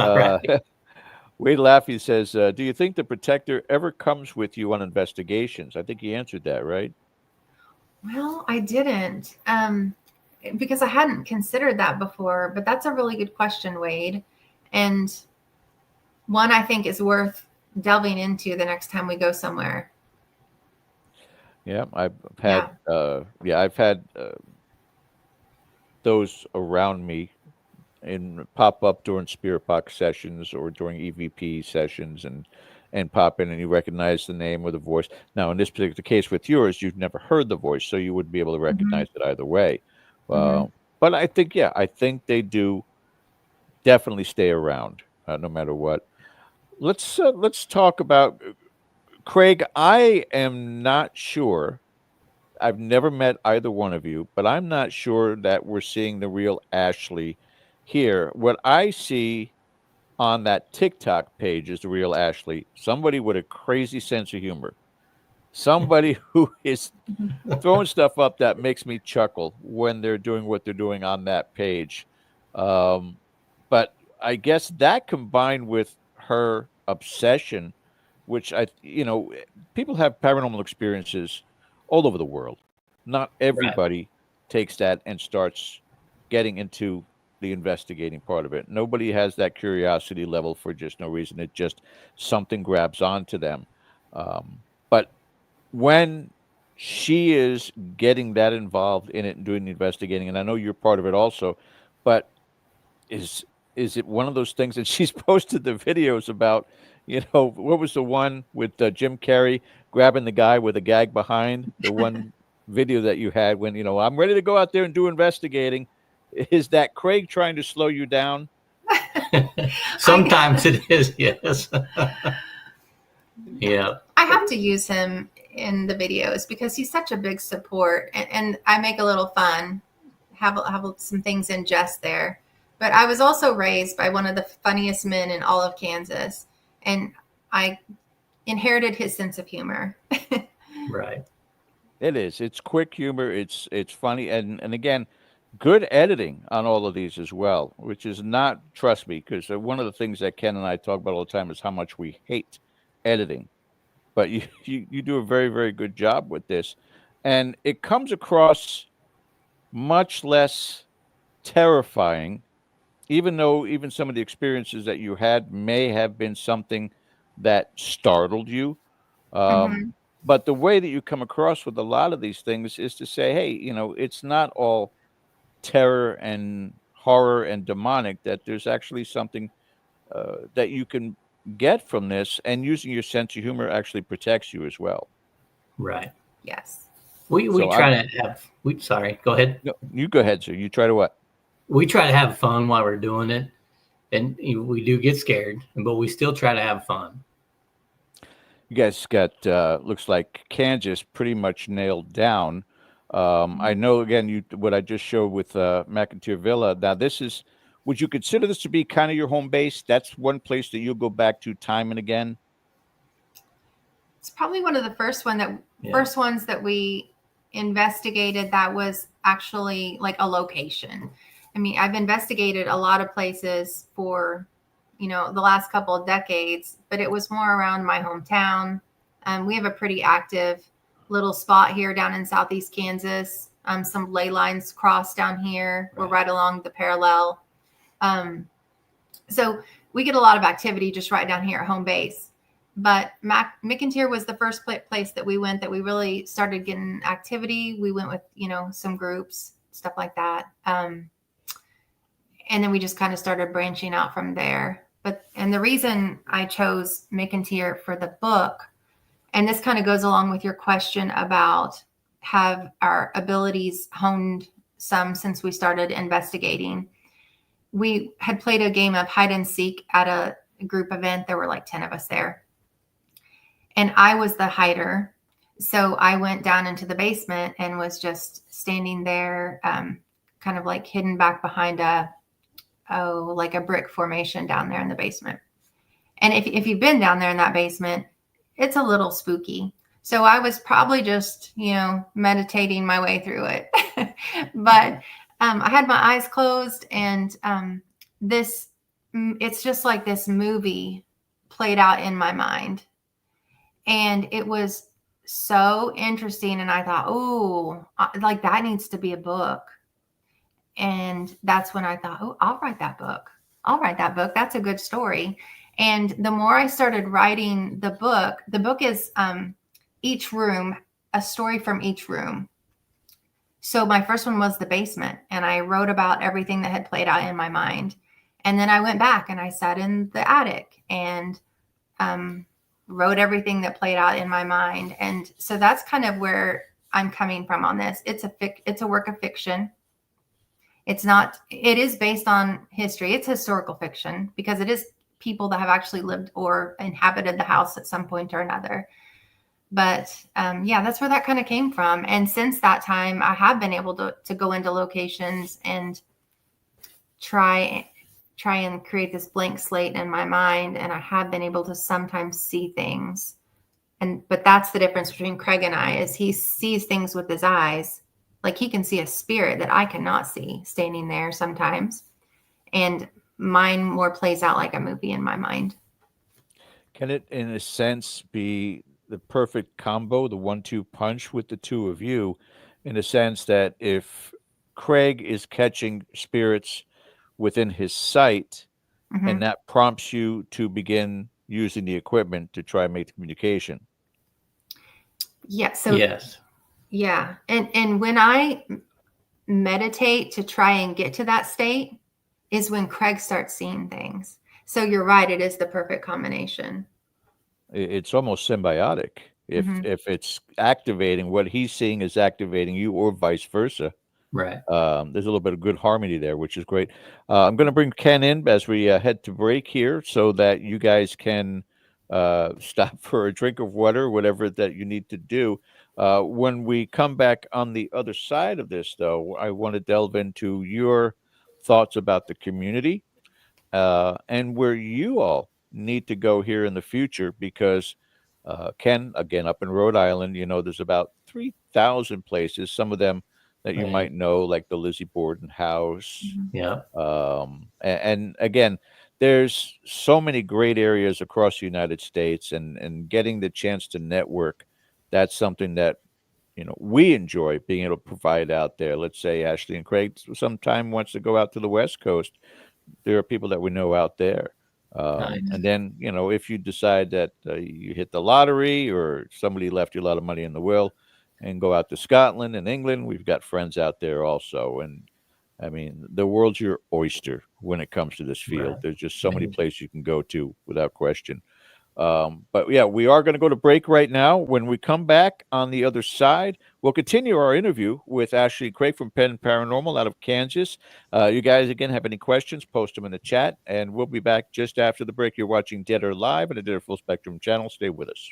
Wade Laffey says, do you think the protector ever comes with you on investigations? I think he answered that, right? Well, I didn't, because I hadn't considered that before, but that's a really good question, Wade. And one I think is worth delving into the next time we go somewhere. Yeah, I've had, I've had those around me and pop up during Spirit Box sessions or during EVP sessions and pop in, and you recognize the name or the voice. Now, in this particular case with yours, you've never heard the voice, so you wouldn't be able to recognize it either way. But I think, I think they do definitely stay around no matter what. Let's talk about Craig, I am not sure. I've never met either one of you, but I'm not sure that we're seeing the real Ashley here. What I see on that TikTok page is the real Ashley. Somebody with a crazy sense of humor. Somebody who is throwing stuff up that makes me chuckle when they're doing what they're doing on that page. But I guess that combined with her obsession, which people have paranormal experiences all over the world. Not Right. everybody takes that and starts getting into the investigating part of it. Nobody has that curiosity level for just no reason. It just something grabs onto them. But when she is getting that involved in it and doing the investigating, and I know you're part of it also, but is it one of those things that she's posted the videos about? What was the one with Jim Carrey grabbing the guy with a gag behind? The one video that you had when I'm ready to go out there and do investigating. Is that Craig trying to slow you down? Sometimes it is, yes. Yeah. I have to use him in the videos because he's such a big support, and I make a little fun, have some things in jest there. But I was also raised by one of the funniest men in all of Kansas, and I inherited his sense of humor. Right. It is. It's quick humor. It's funny, and again, good editing on all of these as well, which is not, trust me, because one of the things that Ken and I talk about all the time is how much we hate editing. But you do a very, very good job with this. And it comes across much less terrifying, even though even some of the experiences that you had may have been something that startled you. Mhm. But the way that you come across with a lot of these things is to say, hey, it's not all terror and horror and demonic, that there's actually something that you can get from this, and using your sense of humor actually protects you as well. Right. Yes. We So try to have, sorry, go ahead. No, you go ahead, sir. You try to what? We try to have fun while we're doing it. And we do get scared, but we still try to have fun. You guys got, looks like Kansas pretty much nailed down. I know, again, what I just showed with McInteer Villa. Now, would you consider this to be kind of your home base? That's one place that you'll go back to time and again? It's probably one of the first Yeah. first ones that we investigated that was actually like a location. I mean, I've investigated a lot of places for, the last couple of decades, but it was more around my hometown. We have a pretty active little spot here down in Southeast Kansas. Some ley lines cross down here. We're right along the parallel. So we get a lot of activity just right down here at home base. But McInteer was the first place that we went that we really started getting activity. We went with, some groups, stuff like that. And then we just kind of started branching out from there. And the reason I chose McInteer for the book, and this kind of goes along with your question about have our abilities honed some since we started investigating. We had played a game of hide and seek at a group event. There were like 10 of us there. And I was the hider. So I went down into the basement and was just standing there, kind of like hidden back behind like a brick formation down there in the basement. And if you've been down there in that basement, it's a little spooky. So I was probably just, meditating my way through it. But I had my eyes closed, and it's just like this movie played out in my mind. And it was so interesting. And I thought, oh, like that needs to be a book. And that's when I thought, oh, I'll write that book. That's a good story. And the more I started writing the book is each room, a story from each room. So my first one was the basement, and I wrote about everything that had played out in my mind. And then I went back and I sat in the attic and wrote everything that played out in my mind. And so that's kind of where I'm coming from on this. It's a work of fiction. It is based on history. It's historical fiction because it is people that have actually lived or inhabited the house at some point or another. But yeah, that's where that kind of came from. And since that time, I have been able to go into locations and try and create this blank slate in my mind. And I have been able to sometimes see things. But that's the difference between Craig and I, is he sees things with his eyes. Like he can see a spirit that I cannot see standing there sometimes. And mine more plays out like a movie in my mind. Can it, in a sense, be the perfect combo, the 1-2 punch with the two of you, in a sense that if Craig is catching spirits within his sight, Mm-hmm. and that prompts you to begin using the equipment to try and make the communication? Yeah. So Yes. yeah. And when I meditate to try and get to that state is when Craig starts seeing things. So you're right. It is the perfect combination. It's almost symbiotic. If it's activating, what he's seeing is activating you, or vice versa. Right. There's a little bit of good harmony there, which is great. I'm going to bring Ken in as we head to break here, so that you guys can stop for a drink of water, whatever that you need to do. When we come back on the other side of this, though, I want to delve into your thoughts about the community and where you all need to go here in the future, because Ken, again, up in Rhode Island, there's about 3,000 places, some of them that you Right. might know, like the Lizzie Borden House. Yeah. And again, there's so many great areas across the United States, and getting the chance to network, that's something that, we enjoy being able to provide out there. Let's say Ashley and Craig sometime wants to go out to the West Coast. There are people that we know out there. Nice. And then, if you decide that you hit the lottery, or somebody left you a lot of money in the will, and go out to Scotland and England, we've got friends out there also. And I mean, the world's your oyster when it comes to this field. Right. There's just so many places you can go to without question. But yeah, we are going to go to break right now. When we come back on the other side, we'll continue our interview with Ashley and Craig from Pen Paranormal out of Kansas. You guys, again, have any questions, post them in the chat, and we'll be back just after the break. You're watching Dead or Live on the Dead or Full Spectrum channel. Stay with us.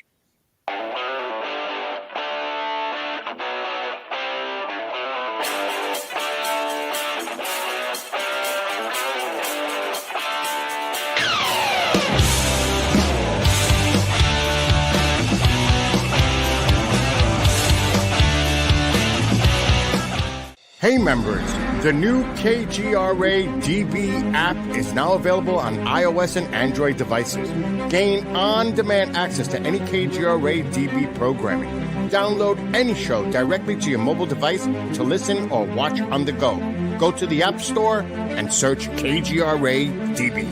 Hey members, the new KGRA DB app is now available on iOS and Android devices. Gain on-demand access to any KGRA DB programming. Download any show directly to your mobile device to listen or watch on the go. Go to the App Store and search KGRA DB.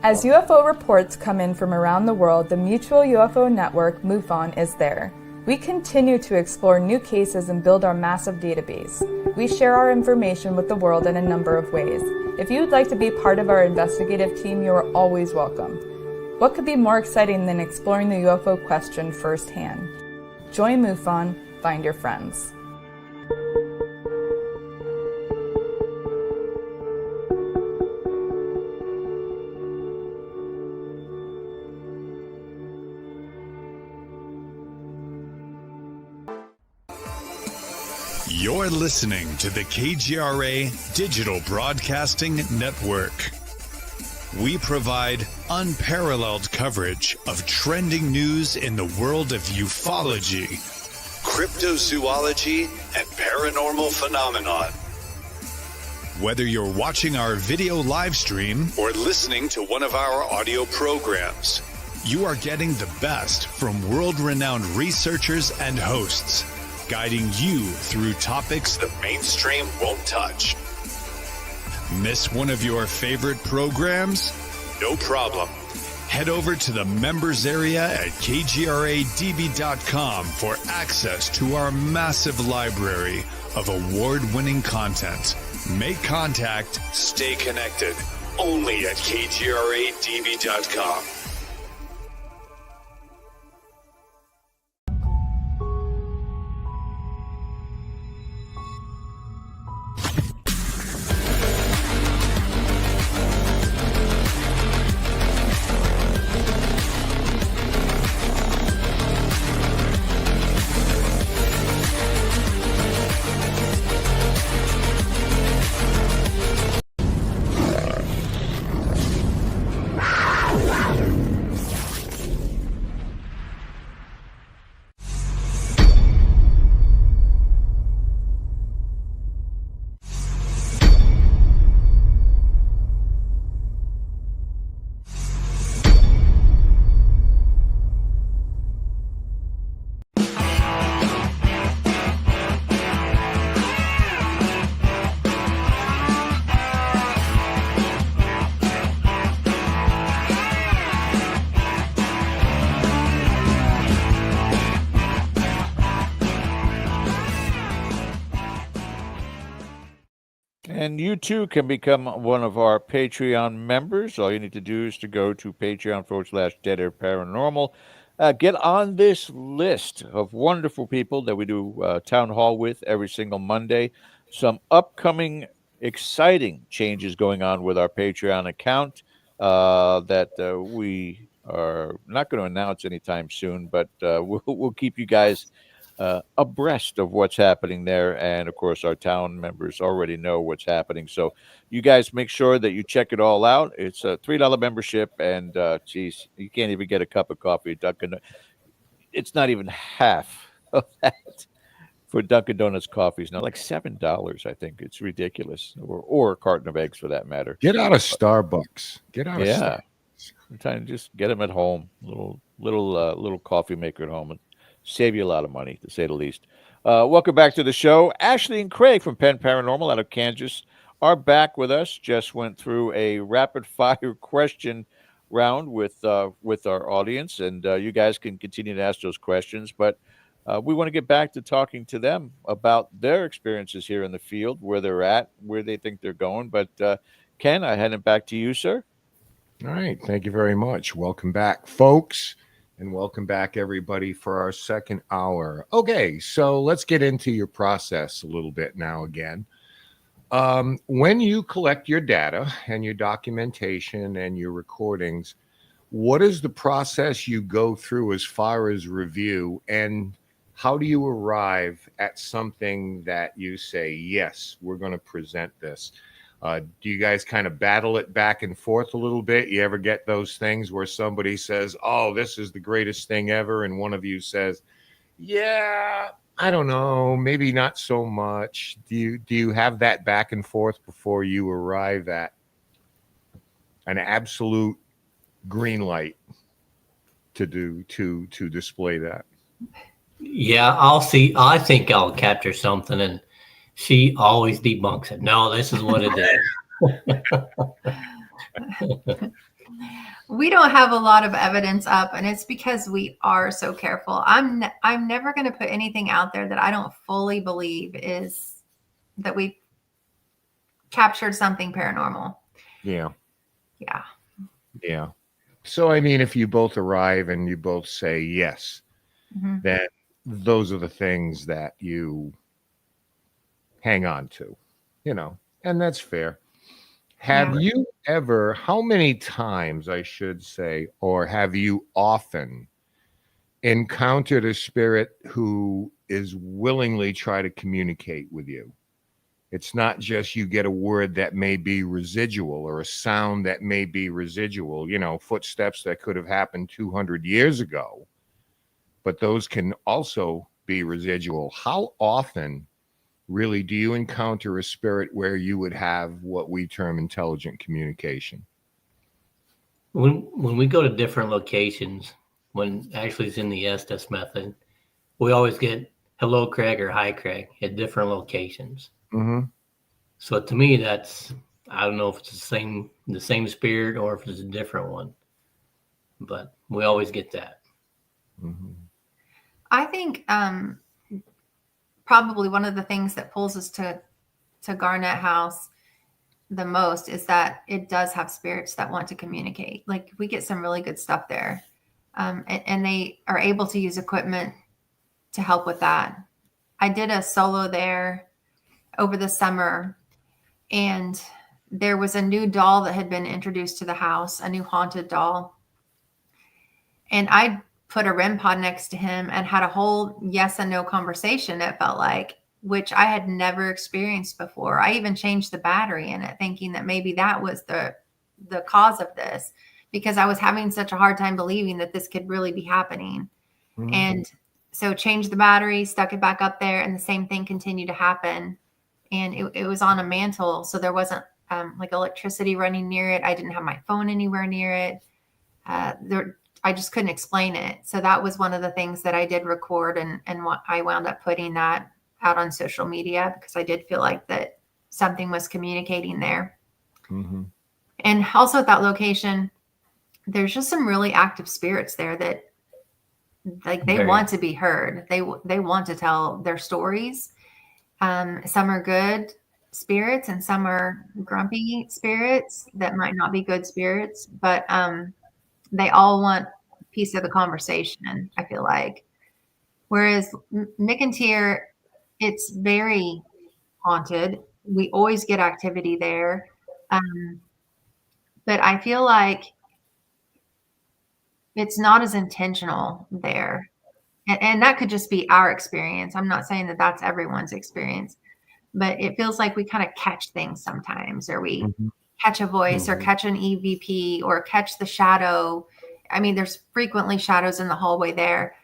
As UFO reports come in from around the world, the Mutual UFO Network, MUFON, is there. We continue to explore new cases and build our massive database. We share our information with the world in a number of ways. If you would like to be part of our investigative team, you are always welcome. What could be more exciting than exploring the UFO question firsthand? Join MUFON, find your friends. You're listening to the KGRA Digital Broadcasting Network. We provide unparalleled coverage of trending news in the world of ufology, cryptozoology, and paranormal phenomenon. Whether you're watching our video live stream or listening to one of our audio programs, you are getting the best from world-renowned researchers and hosts, guiding you through topics the mainstream won't touch. Miss one of your favorite programs? No problem. Head over to the members area at kgradb.com for access to our massive library of award-winning content. Make contact, stay connected, only at kgradb.com. And you too can become one of our Patreon members. All you need to do is to go to Patreon/Dead Air Paranormal. Get on this list of wonderful people that we do town hall with every single Monday. Some upcoming exciting changes going on with our Patreon account that we are not going to announce anytime soon, but we'll keep you guys abreast of what's happening there. And of course, our town members already know what's happening. So you guys make sure that you check it all out. It's a $3 membership, and geez, you can't even get a cup of coffee at Dunkin'. It's not even half of that for Dunkin' Donuts coffees now, like $7. I think it's ridiculous, or a carton of eggs for that matter. Get out of Starbucks. Get out of Starbucks. Sometimes just get them at home. Little coffee maker at home, and save you a lot of money, to say the least. Welcome back to the show. Ashley and Craig from Pen Paranormal out of Kansas are back with us. Just went through a rapid fire question round with our audience, and you guys can continue to ask those questions, but we want to get back to talking to them about their experiences here in the field, where they're at, where they think they're going. But Ken, I hand it back to you, sir. All right. Thank you very much. Welcome back, folks, and welcome back, everybody, for our second hour. Okay, so let's get into your process a little bit now again. When you collect your data and your documentation and your recordings, what is the process you go through as far as review, and how do you arrive at something that you say, yes, we're going to present this? Do you guys kind of battle it back and forth a little bit? You ever get those things where somebody says, oh, this is the greatest thing ever, and one of you says, yeah, I don't know, maybe not so much? Do you have that back and forth before you arrive at an absolute green light to display that? Yeah, I think I'll capture something, and she always debunks it. No, this is what it is. We don't have a lot of evidence up, and it's because we are so careful. I'm never going to put anything out there that I don't fully believe is that we captured something paranormal. Yeah. Yeah. Yeah. So, I mean, if you both arrive and you both say yes, then those are the things that you hang on to, and that's fair. Have you ever, how many times, I should say, or have you often encountered a spirit who is willingly try to communicate with you? It's not just you get a word that may be residual or a sound that may be residual, footsteps that could have happened 200 years ago, but those can also be residual. How often really do you encounter a spirit where you would have what we term intelligent communication? When we go to different locations, when Ashley's in the Estes method, we always get hello, Craig, or hi, Craig, at different locations. So to me, that's, I don't know if it's the same spirit or if it's a different one, but we always get that. I think probably one of the things that pulls us to Garnett House the most is that it does have spirits that want to communicate. Like, we get some really good stuff there, and they are able to use equipment to help with that. I did a solo there over the summer, and there was a new doll that had been introduced to the house, a new haunted doll, and I put a REM pod next to him and had a whole yes and no conversation, it felt like, which I had never experienced before. I even changed the battery in it, thinking that maybe that was the cause of this, because I was having such a hard time believing that this could really be happening. And so changed the battery, stuck it back up there, and the same thing continued to happen. And it was on a mantle, so there wasn't like electricity running near it. I didn't have my phone anywhere near it. I just couldn't explain it. So that was one of the things that I did record, and I wound up putting that out on social media, because I did feel like that something was communicating there. And also at that location, there's just some really active spirits there that, like, they want to be heard. They want to tell their stories. Some are good, spirits and some are grumpy spirits that might not be good spirits, but they all want a piece of the conversation, I feel like. Whereas McInteer, it's very haunted. We always get activity there. But I feel like it's not as intentional there. And that could just be our experience. I'm not saying that that's everyone's experience, but it feels like we kind of catch things sometimes, or we catch a voice or catch an EVP or catch the shadow. I mean, there's frequently shadows in the hallway there.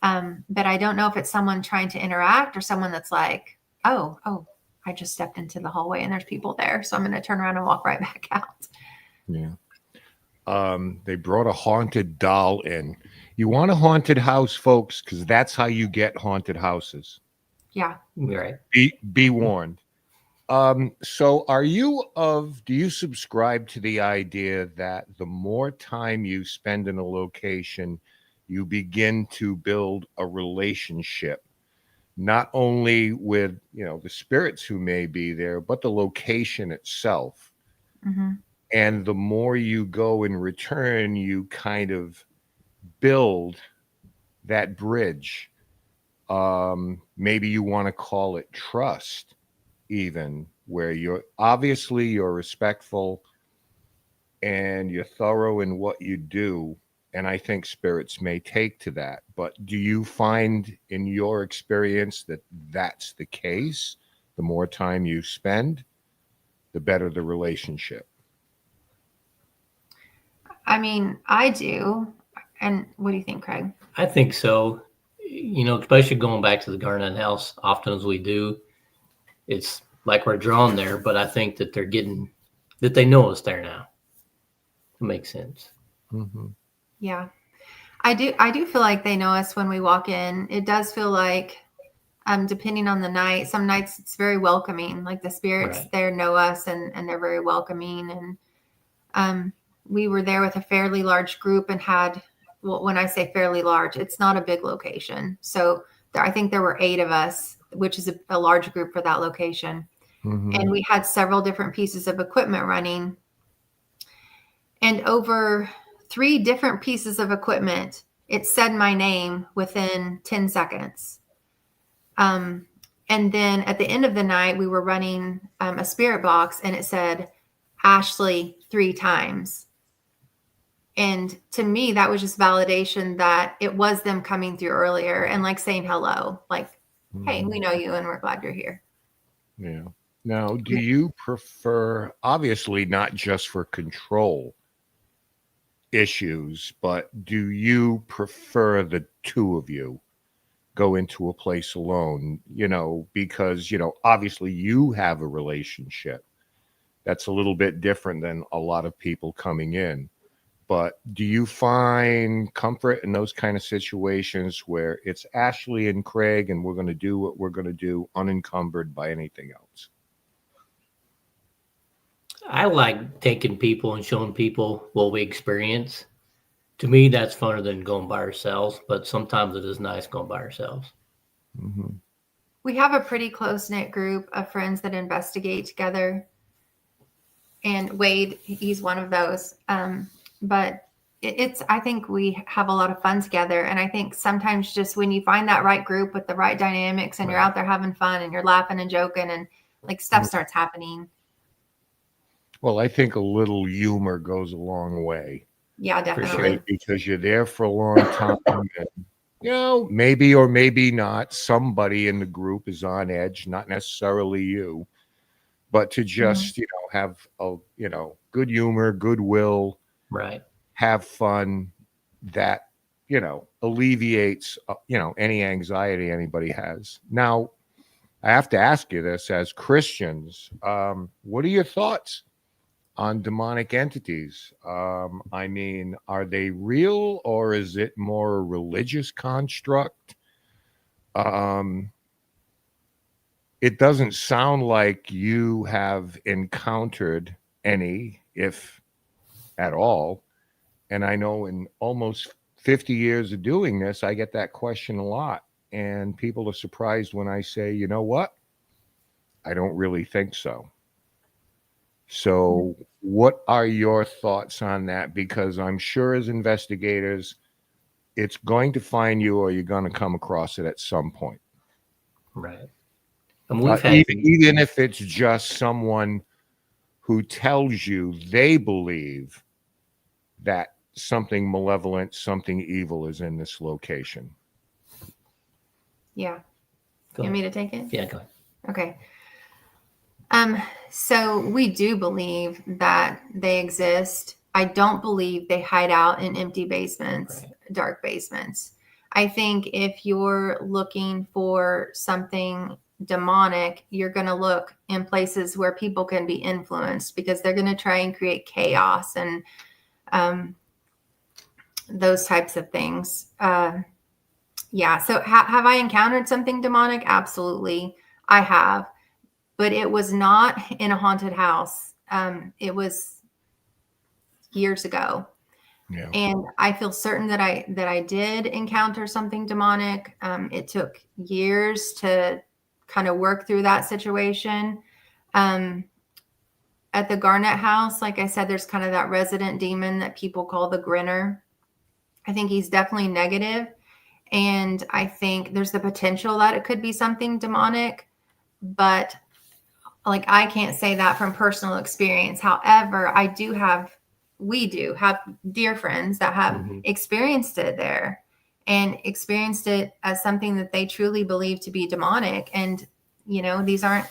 But I don't know if it's someone trying to interact or someone that's like, oh, I just stepped into the hallway and there's people there, so I'm going to turn around and walk right back out. Yeah. They brought a haunted doll in. You want a haunted house, folks, because that's how you get haunted houses. Yeah. Right. Be warned. So do you subscribe to the idea that the more time you spend in a location, you begin to build a relationship, not only with, the spirits who may be there, but the location itself? And the more you go in return, you kind of build that bridge. Maybe you want to call it trust, even, where you're respectful and you're thorough in what you do. And I think spirits may take to that. But do you find in your experience that that's the case? The more time you spend, the better the relationship. I mean, I do. And what do you think, Craig? I think so. Especially going back to the Garnet House, often as we do, it's like we're drawn there, but I think that they know us there now. It makes sense. Yeah. I do feel like they know us when we walk in. It does feel like, depending on the night, some nights it's very welcoming. Like the spirits there know us and they're very welcoming. And we were there with a fairly large group and when I say fairly large, it's not a big location. So I think there were 8 of us, which is a large group for that location. And we had several different pieces of equipment running. And over 3 different pieces of equipment, it said my name within 10 seconds. And then at the end of the night, we were running a spirit box and it said Ashley 3 times. And to me, that was just validation that it was them coming through earlier and like saying hello, like, hey, we know you and we're glad you're here. Yeah. Now, do you prefer, obviously not just for control issues, but do you prefer the 2 of you go into a place alone, because, obviously you have a relationship that's a little bit different than a lot of people coming in? But do you find comfort in those kind of situations where it's Ashley and Craig and we're going to do what we're going to do unencumbered by anything else? I like taking people and showing people what we experience. To me, that's funner than going by ourselves, but sometimes it is nice going by ourselves. We have a pretty close-knit group of friends that investigate together. And Wade, he's one of those. But I think we have a lot of fun together. And I think sometimes just when you find that right group with the right dynamics and you're out there having fun and you're laughing and joking and like stuff starts happening. Well, I think a little humor goes a long way. Yeah, definitely. Because you're there for a long time. And, maybe or maybe not, somebody in the group is on edge, not necessarily you. But to just, have a, good humor, goodwill, have fun, that, alleviates, any anxiety anybody has. Now, I have to ask you this as Christians. What are your thoughts on demonic entities? I mean, are they real or is it more a religious construct? It doesn't sound like you have encountered any, if at all. And I know in almost 50 years of doing this, I get that question a lot. And people are surprised when I say, you know what? I don't really think so. So what are your thoughts on that? Because I'm sure as investigators, it's going to find you, or you're going to come across it at some point. Right. And we've had even if it's just someone who tells you they believe that something malevolent, something evil is in this location. Yeah. Go You want ahead. me to take it? Yeah, go ahead. Okay. So we do believe that they exist. I don't believe they hide out in empty basements, Right. dark basements. I think if you're looking for something demonic, you're going to look in places where people can be influenced, because they're going to try and create chaos and those types of things. Yeah. So have I encountered something demonic? Absolutely. I have, but it was not in a haunted house. It was years ago. Yeah. And I feel certain that I did encounter something demonic. It took years to kind of work through that situation. At the Garnett house, like I said, there's kind of that resident demon that people call the grinner. I think he's definitely negative. And I think there's the potential that it could be something demonic, but like, I can't say that from personal experience. However, we do have dear friends that have experienced it there and experienced it as something that they truly believe to be demonic. And, these aren't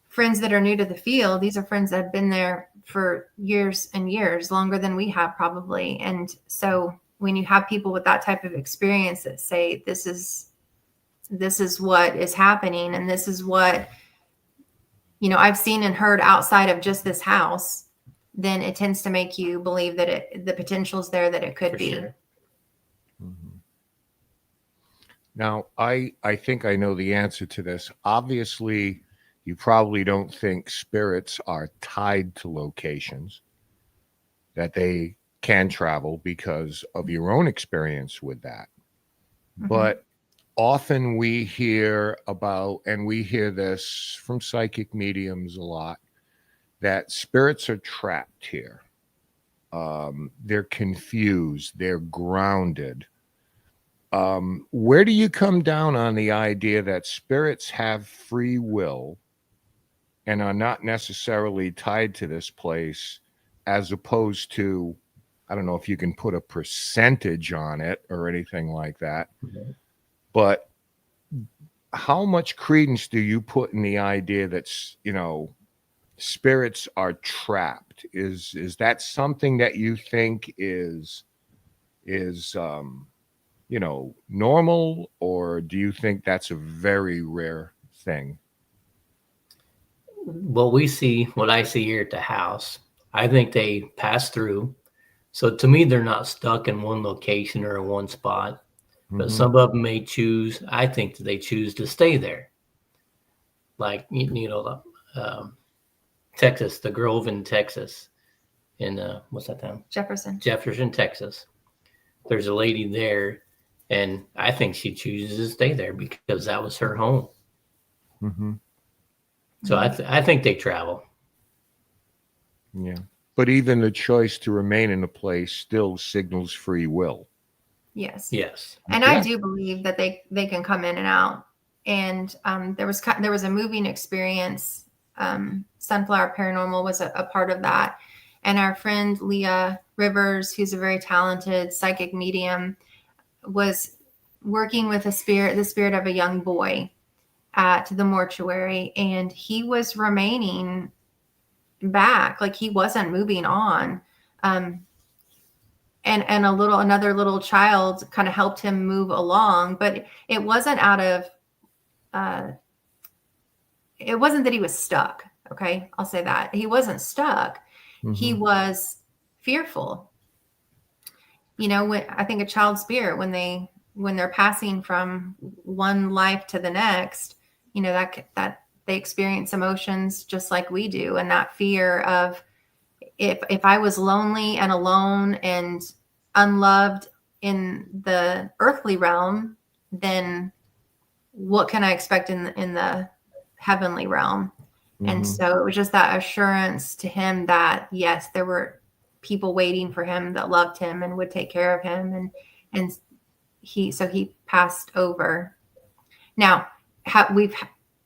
friends that are new to the field. These are friends that have been there for years and years, longer than we have probably. And so when you have people with that type of experience that say, this is what is happening, and this is what, I've seen and heard outside of just this house, then it tends to make you believe that the potential's there, that it could For be. sure. Now, I think I know the answer to this. Obviously, you probably don't think spirits are tied to locations, that they can travel because of your own experience with that. But often we hear about, and we hear this from psychic mediums a lot, that spirits are trapped here. They're confused. They're grounded. Where do you come down on the idea that spirits have free will and are not necessarily tied to this place, as opposed to, I don't know if you can put a percentage on it or anything like that, but how much credence do you put in the idea that, spirits are trapped? Is that something that you think is normal, or do you think that's a very rare thing? What I see here at the house, I think they pass through. So to me, they're not stuck in one location or in one spot, but some of them may choose. I think that they choose to stay there. Like, Texas, the Grove in Texas, in what's that town? Jefferson, Texas. There's a lady there, and I think she chooses to stay there because that was her home. So I think they travel. Yeah. But even the choice to remain in a place still signals free will. Yes. And I do believe that they can come in and out. And there was a moving experience. Sunflower Paranormal was a part of that. And our friend Leah Rivers, who's a very talented psychic medium, was working with the spirit of a young boy at the mortuary, and he was remaining back, like he wasn't moving on. And another little child kind of helped him move along, but it wasn't it wasn't that he was stuck. Okay. I'll say that he wasn't stuck. He was fearful. I think a child's spirit, when they're passing from one life to the next, that they experience emotions just like we do. And that fear of, if I was lonely and alone and unloved in the earthly realm, then what can I expect in the heavenly realm. And Mhm. so it was just that assurance to him that, yes, there were people waiting for him that loved him and would take care of him. And he passed over. Now, we've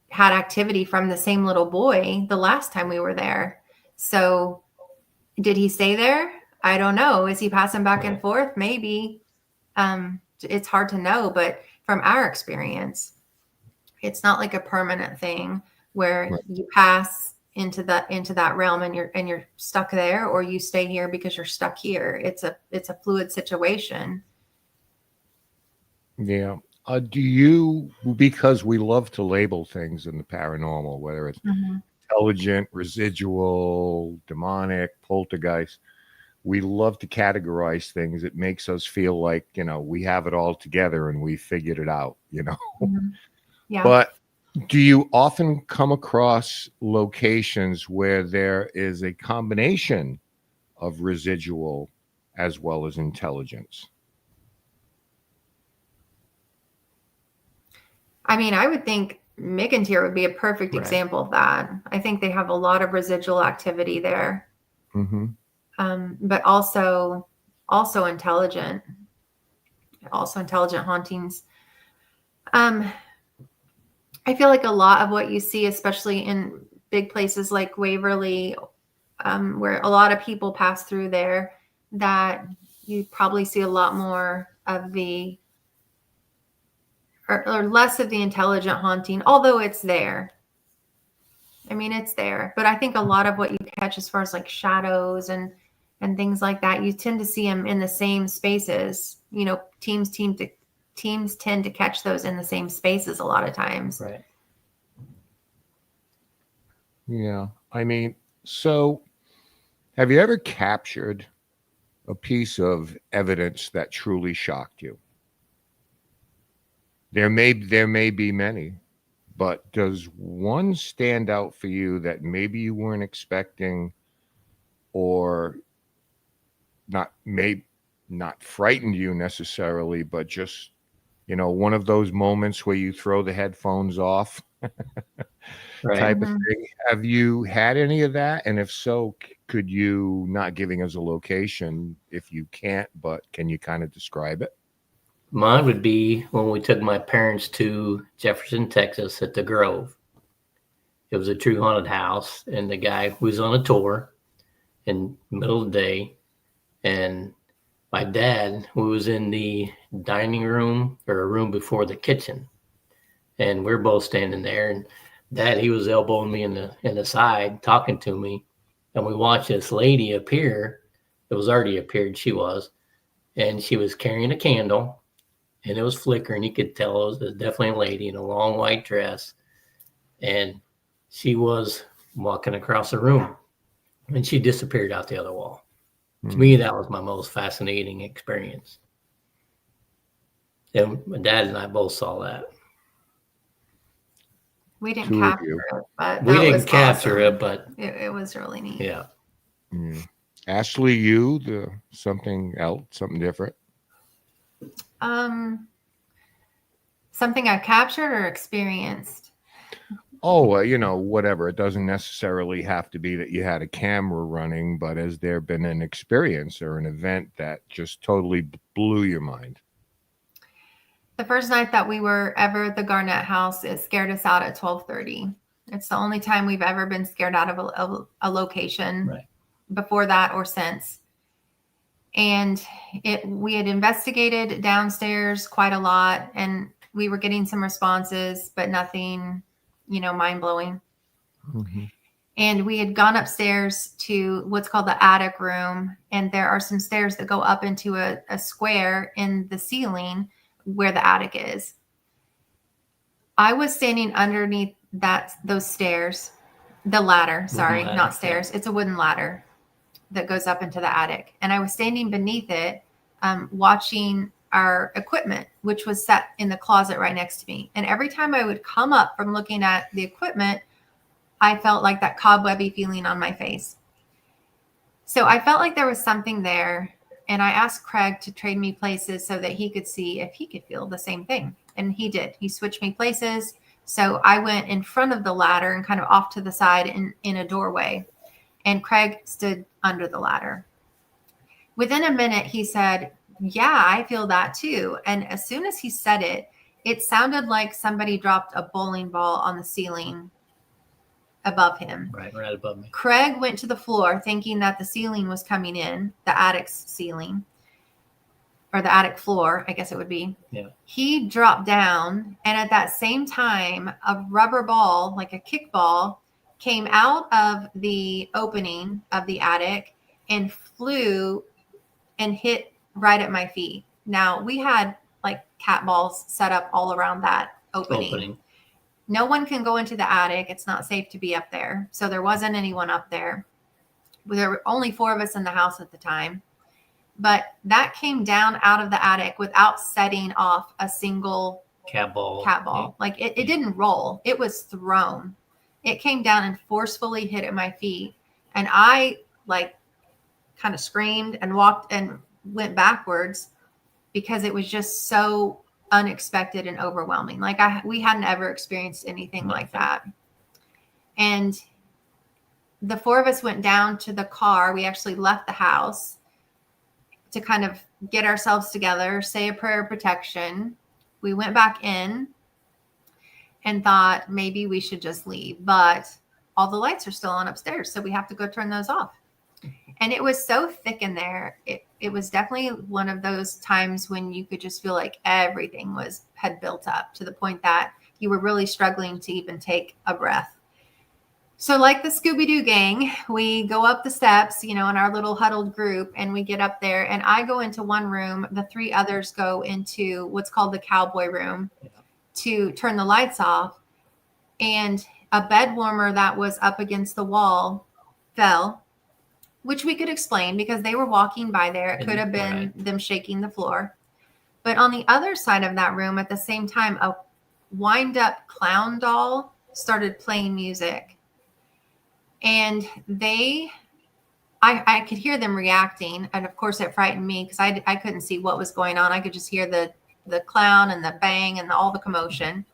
had activity from the same little boy the last time we were there. So did he stay there? I don't know. Is he passing back and forth? Maybe. It's hard to know, but from our experience, it's not like a permanent thing where Right. you pass into that realm and you're stuck there, or you stay here because you're stuck here. It's a fluid situation. Yeah. Do you, because we love to label things in the paranormal, whether it's intelligent, residual, demonic, poltergeist, we love to categorize things. It makes us feel like, we have it all together and we figured it out, Yeah. But do you often come across locations where there is a combination of residual as well as intelligence? I mean, I would think McInteer would be a perfect example of that. I think they have a lot of residual activity there, but also intelligent hauntings. I feel like a lot of what you see, especially in big places like Waverly, where a lot of people pass through there, that you probably see a lot more of the or less of the intelligent haunting, although it's there. I mean, it's there, but I think a lot of what you catch as far as like shadows and things like that, you tend to see them in the same spaces. Teams tend to catch those in the same spaces a lot of times. Right. Yeah. I mean, so have you ever captured a piece of evidence that truly shocked you? There may be many, but does one stand out for you that maybe you weren't expecting, or not frightened you necessarily, but just, one of those moments where you throw the headphones off type of thing? Have you had any of that? And if so, could you, not giving us a location if you can't, but can you kind of describe it? Mine would be when we took my parents to Jefferson, Texas at the Grove. It was a true haunted house, and the guy was on a tour in the middle of the day, and my dad, we was in the dining room, or a room before the kitchen, and we're both standing there, and Dad, he was elbowing me in the side, talking to me, and we watched this lady appear. It was already appeared, she was, and she was carrying a candle, and it was flickering. You could tell it was definitely a lady in a long white dress, and she was walking across the room, and she disappeared out the other wall. To me, that was my most fascinating experience. And my dad and I both saw that. We didn't capture it, but we didn't capture it, but it was really neat. Yeah. Ashley, you, something else, something different? Something I captured or experienced? Oh, whatever. It doesn't necessarily have to be that you had a camera running, but has there been an experience or an event that just totally blew your mind? The first night that we were ever at the Garnett house, it scared us out at 12:30. It's the only time we've ever been scared out of a location before that or since. And we had investigated downstairs quite a lot, and we were getting some responses, but nothing, mind-blowing. And we had gone upstairs to what's called the attic room, and there are some stairs that go up into a square in the ceiling where the attic is. I was standing underneath those stairs, the ladder, sorry, not stairs. It's a wooden ladder that goes up into the attic. And I was standing beneath it, watching our equipment, which was set in the closet right next to me. And every time I would come up from looking at the equipment, I felt like that cobwebby feeling on my face. So I felt like there was something there. And I asked Craig to trade me places so that he could see if he could feel the same thing. And he did. He switched me places. So I went in front of the ladder and kind of off to the side in a doorway. And Craig stood under the ladder. Within a minute, he said, yeah, I feel that too. And as soon as he said it, it sounded like somebody dropped a bowling ball on the ceiling above him. Right above me. Craig went to the floor thinking that the ceiling was coming in, the attic's ceiling, or the attic floor, I guess it would be. Yeah. He dropped down, and at that same time, a rubber ball, like a kickball, came out of the opening of the attic and flew and hit right at my feet. Now, we had like cat balls set up all around that opening. No one can go into the attic. It's not safe to be up there. So there wasn't anyone up there. There were only 4 of us in the house at the time. But that came down out of the attic without setting off a single cat ball. Yeah. Like it didn't roll. It was thrown. It came down and forcefully hit at my feet. And I like kind of screamed and walked and went backwards because it was just so unexpected and overwhelming. Like we hadn't ever experienced anything like that. And the 4 of us went down to the car. We actually left the house to kind of get ourselves together, say a prayer of protection. We went back in and thought maybe we should just leave, but all the lights are still on upstairs, so we have to go turn those off. And it was so thick in there. It was definitely one of those times when you could just feel like everything had built up to the point that you were really struggling to even take a breath. So like the Scooby-Doo gang, we go up the steps, in our little huddled group, and we get up there, and I go into one room. The 3 others go into what's called the cowboy room to turn the lights off. And a bed warmer that was up against the wall fell, which we could explain because they were walking by there. It could have been them shaking the floor. But on the other side of that room, at the same time, a wind-up clown doll started playing music. And I could hear them reacting. And of course it frightened me because I couldn't see what was going on. I could just hear the clown and the bang and all the commotion.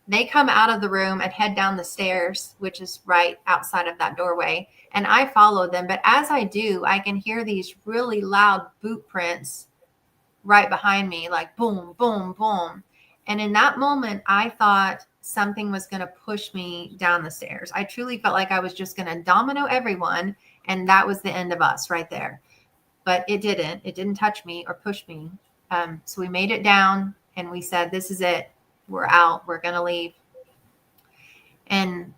They come out of the room and head down the stairs, which is right outside of that doorway. And I follow them. But as I do, I can hear these really loud boot prints right behind me, like boom, boom, boom. And in that moment, I thought something was going to push me down the stairs. I truly felt like I was just going to domino everyone. And that was the end of us right there. But it didn't. It didn't touch me or push me. So we made it down and we said, this is it. We're out. We're going to leave. And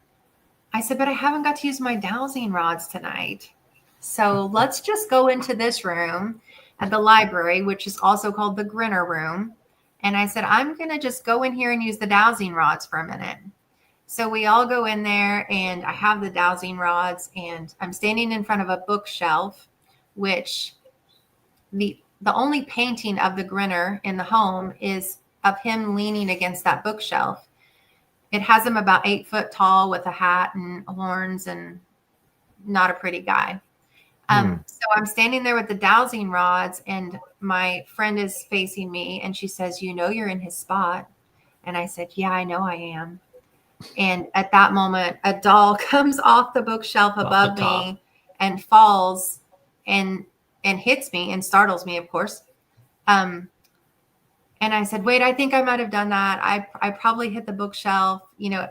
I said, but I haven't got to use my dowsing rods tonight. So let's just go into this room at the library, which is also called the Grinner room. And I said, I'm going to just go in here and use the dowsing rods for a minute. So we all go in there and I have the dowsing rods and I'm standing in front of a bookshelf, which the only painting of the Grinner in the home is of him leaning against that bookshelf. It has him about 8 foot tall with a hat and horns and not a pretty guy. So I'm standing there with the dowsing rods and my friend is facing me and she says, you're in his spot. And I said, yeah, I know I am. And at that moment, a doll comes off the bookshelf above me and falls and hits me and startles me, of course. And I said, wait, I think I might have done that. I probably hit the bookshelf.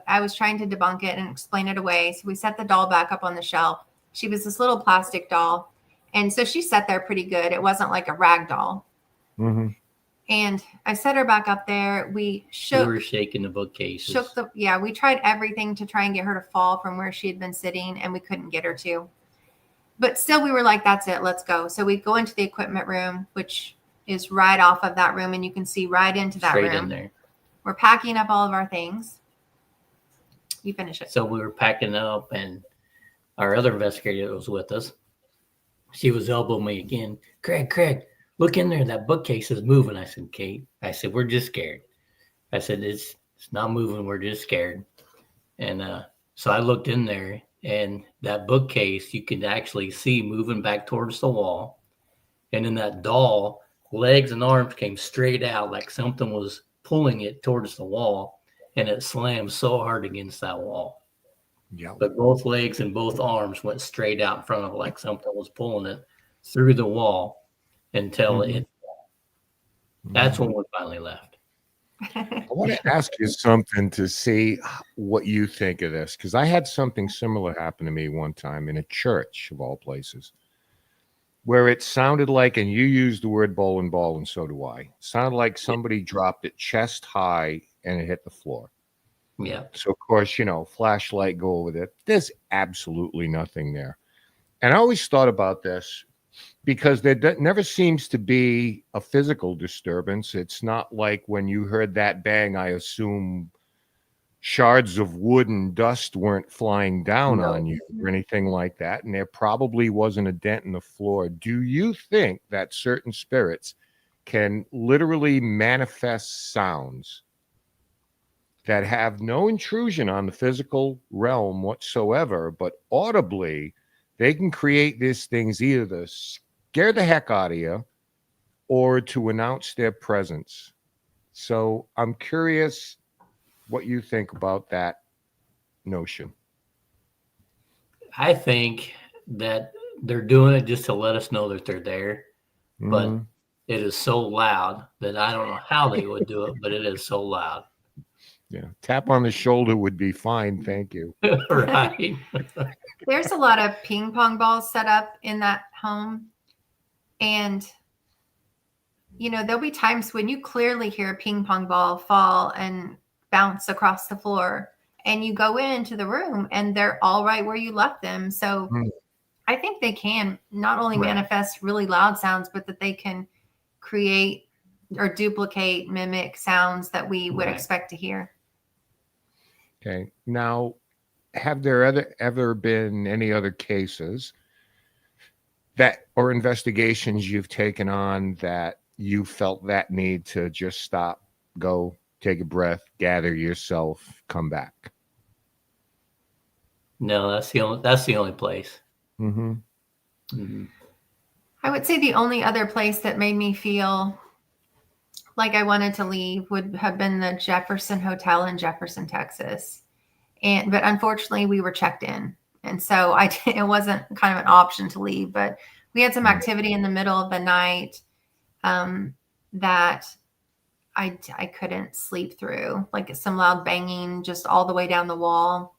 I was trying to debunk it and explain it away. So we set the doll back up on the shelf. She was this little plastic doll. And so she sat there pretty good. It wasn't like a rag doll. Mm-hmm. And I set her back up there. We were shaking the bookcases. We tried everything to try and get her to fall from where she had been sitting, and we couldn't get her to. But still, we were like, that's it. Let's go. So we go into the equipment room, which is right off of that room, and you can see right into that room. In there. We're packing up all of our things. You finish it. So we were packing up, and our other investigator that was with us, she was elbowing me again. Craig, look in there. That bookcase is moving. I said, Kate, we're just scared. I said, it's not moving. We're just scared. And so I looked in there, and that bookcase you can actually see moving back towards the wall. And then that doll, legs and arms came straight out like something was pulling it towards the wall. and it slammed so hard against that wall. Yeah. But both legs and both arms went straight out in front of it, like something was pulling it through the wall until it. That's when we finally left. I want to ask you something to see what you think of this, because I had something similar happen to me one time in a church, of all places, where it sounded like, and you used the word bowling ball, and so do I, sounded like somebody dropped it chest high and it hit the floor. Yeah. So, of course, flashlight go with it. There's absolutely nothing there. And I always thought about this because there never seems to be a physical disturbance. It's not like when you heard that bang, I assume shards of wood and dust weren't flying down on you or anything like that. And there probably wasn't a dent in the floor. Do you think that certain spirits can literally manifest sounds that have no intrusion on the physical realm whatsoever, but audibly they can create these things either to scare the heck out of you or to announce their presence? So I'm curious what you think about that notion. I think that they're doing it just to let us know that they're there, but it is so loud that I don't know how they would do it, but it is so loud. Yeah, tap on the shoulder would be fine. Thank you. Right. There's a lot of ping pong balls set up in that home. And, there'll be times when you clearly hear a ping pong ball fall and bounce across the floor. And you go into the room and they're all right where you left them. So I think they can not only manifest really loud sounds, but that they can create or duplicate, mimic sounds that we would expect to hear. Okay. Now, have there ever been any other cases that or investigations you've taken on that you felt that need to just stop, go, take a breath, gather yourself, come back? No, that's the only place. I would say the only other place that made me feel like I wanted to leave would have been the Jefferson Hotel in Jefferson, Texas. But unfortunately we were checked in. And so it wasn't kind of an option to leave, but we had some activity in the middle of the night that I couldn't sleep through, like some loud banging just all the way down the wall.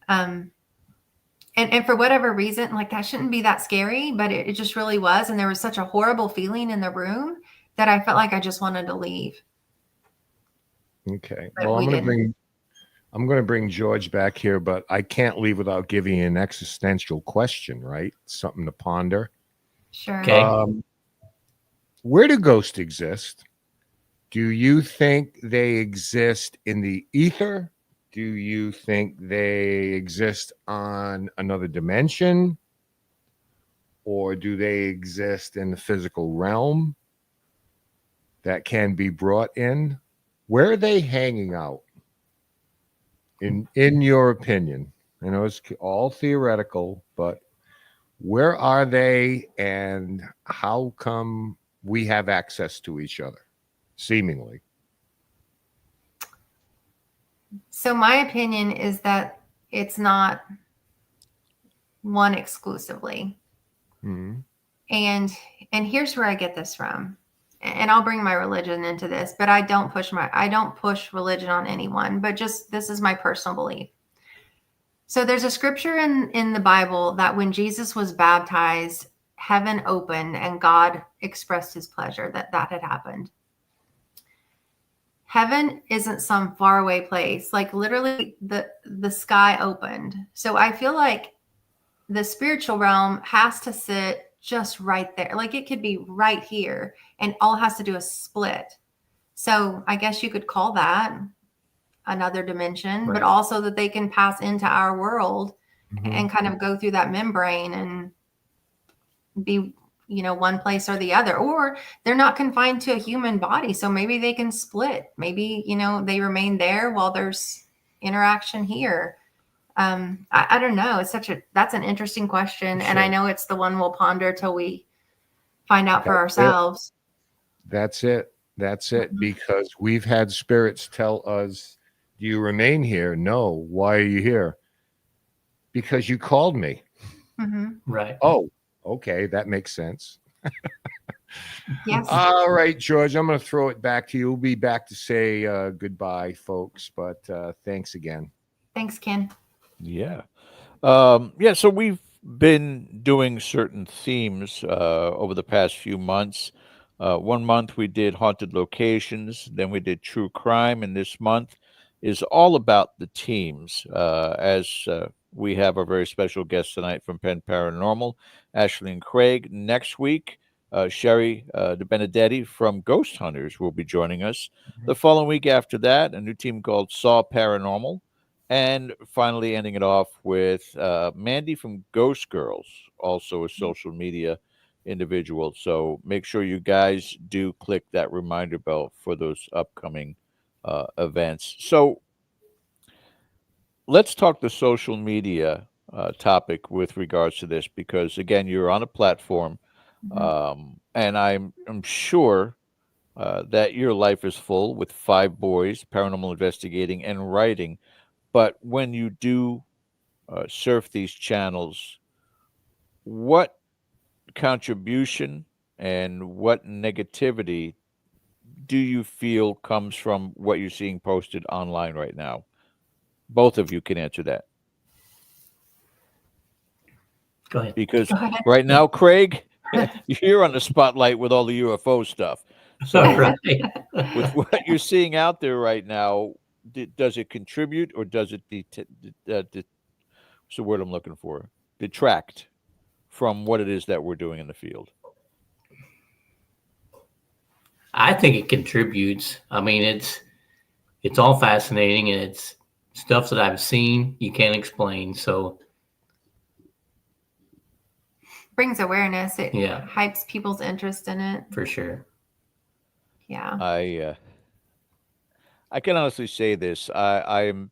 And for whatever reason, like that shouldn't be that scary, but it just really was. And there was such a horrible feeling in the room that I felt like I just wanted to leave. Okay. Well, I'm going to bring George back here, but I can't leave without giving you an existential question, right? Something to ponder. Sure. Okay. Where do ghosts exist? Do you think they exist in the ether? Do you think they exist on another dimension? Or do they exist in the physical realm that can be brought in? Where are they hanging out? In your opinion? I know it's all theoretical, but where are they and how come we have access to each other, seemingly? So my opinion is that it's not one exclusively. And here's where I get this from. And I'll bring my religion into this, but I don't push religion on anyone, but just this is my personal belief. So there's a scripture in the Bible that when Jesus was baptized, heaven opened and God expressed his pleasure that had happened. Heaven isn't some faraway place. Like literally the sky opened. So I feel like the spiritual realm has to sit just right there. Like it could be right here and all it has to do is split. So I guess you could call that another dimension, but also that they can pass into our world and kind of go through that membrane and be, one place or the other, or they're not confined to a human body. So maybe they can split. Maybe, they remain there while there's interaction here. I don't know. That's an interesting question. Sure. And I know it's the one we'll ponder till we find out for ourselves. That's it. That's it. Because we've had spirits tell us, "Do you remain here?" "No." "Why are you here?" "Because you called me." Right. "Oh, okay, that makes sense." Yes. All right, George, I'm going to throw it back to you. We'll be back to say goodbye, folks. But thanks again. Thanks, Ken. Yeah. So we've been doing certain themes over the past few months. 1 month we did haunted locations, then we did true crime, and this month is all about the teams. As we have our very special guest tonight from Pen Paranormal, Ashley and Craig. Next week, Sherry De Benedetti from Ghost Hunters will be joining us. The following week after that, a new team called Saw Paranormal. And finally, ending it off with Mandy from Ghost Girls, also a social media individual. So make sure you guys do click that reminder bell for those upcoming events. So let's talk the social media topic with regards to this, because again, you're on a platform, and I'm sure that your life is full with 5 boys, paranormal investigating, and writing. But when you do surf these channels, what contribution and what negativity do you feel comes from what you're seeing posted online right now? Both of you can answer that. Go ahead. Because Go ahead. right now, Craig, you're on the spotlight with all the UFO stuff. So Right. with what you're seeing out there right now, does it contribute, or does it what's the word I'm looking for? Detract from what it is that we're doing in the field? I think it contributes. I mean, it's all fascinating, and it's stuff that I've seen you can't explain. So Brings awareness. It Yeah. hypes people's interest in it. for sure. Yeah. I can honestly say this. I am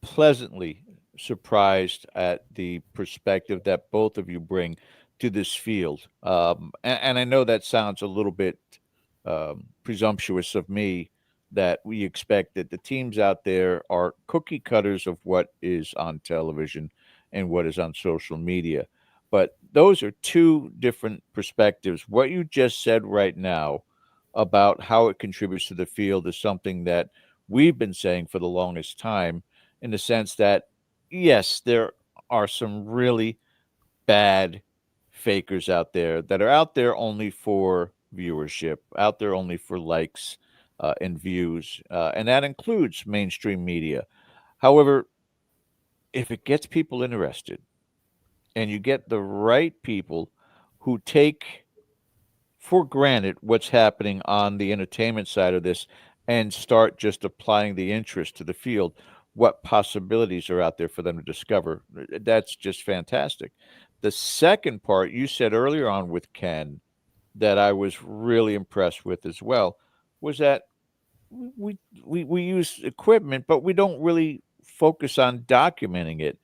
pleasantly surprised at the perspective that both of you bring to this field. And I know that sounds a little bit presumptuous of me, that we expect that the teams out there are cookie cutters of what is on television and what is on social media. But those are two different perspectives. What you just said right now about how it contributes to the field is something that we've been saying for the longest time, in the sense that, yes, there are some really bad fakers out there that are out there only for viewership, out there only for likes and views, and that includes mainstream media. However, if it gets people interested and you get the right people who take for granted what's happening on the entertainment side of this and start just applying the interest to the field, what possibilities are out there for them to discover? That's just fantastic. The second part you said earlier on with Ken, that I was really impressed with as well, was that we use equipment, but we don't really focus on documenting it.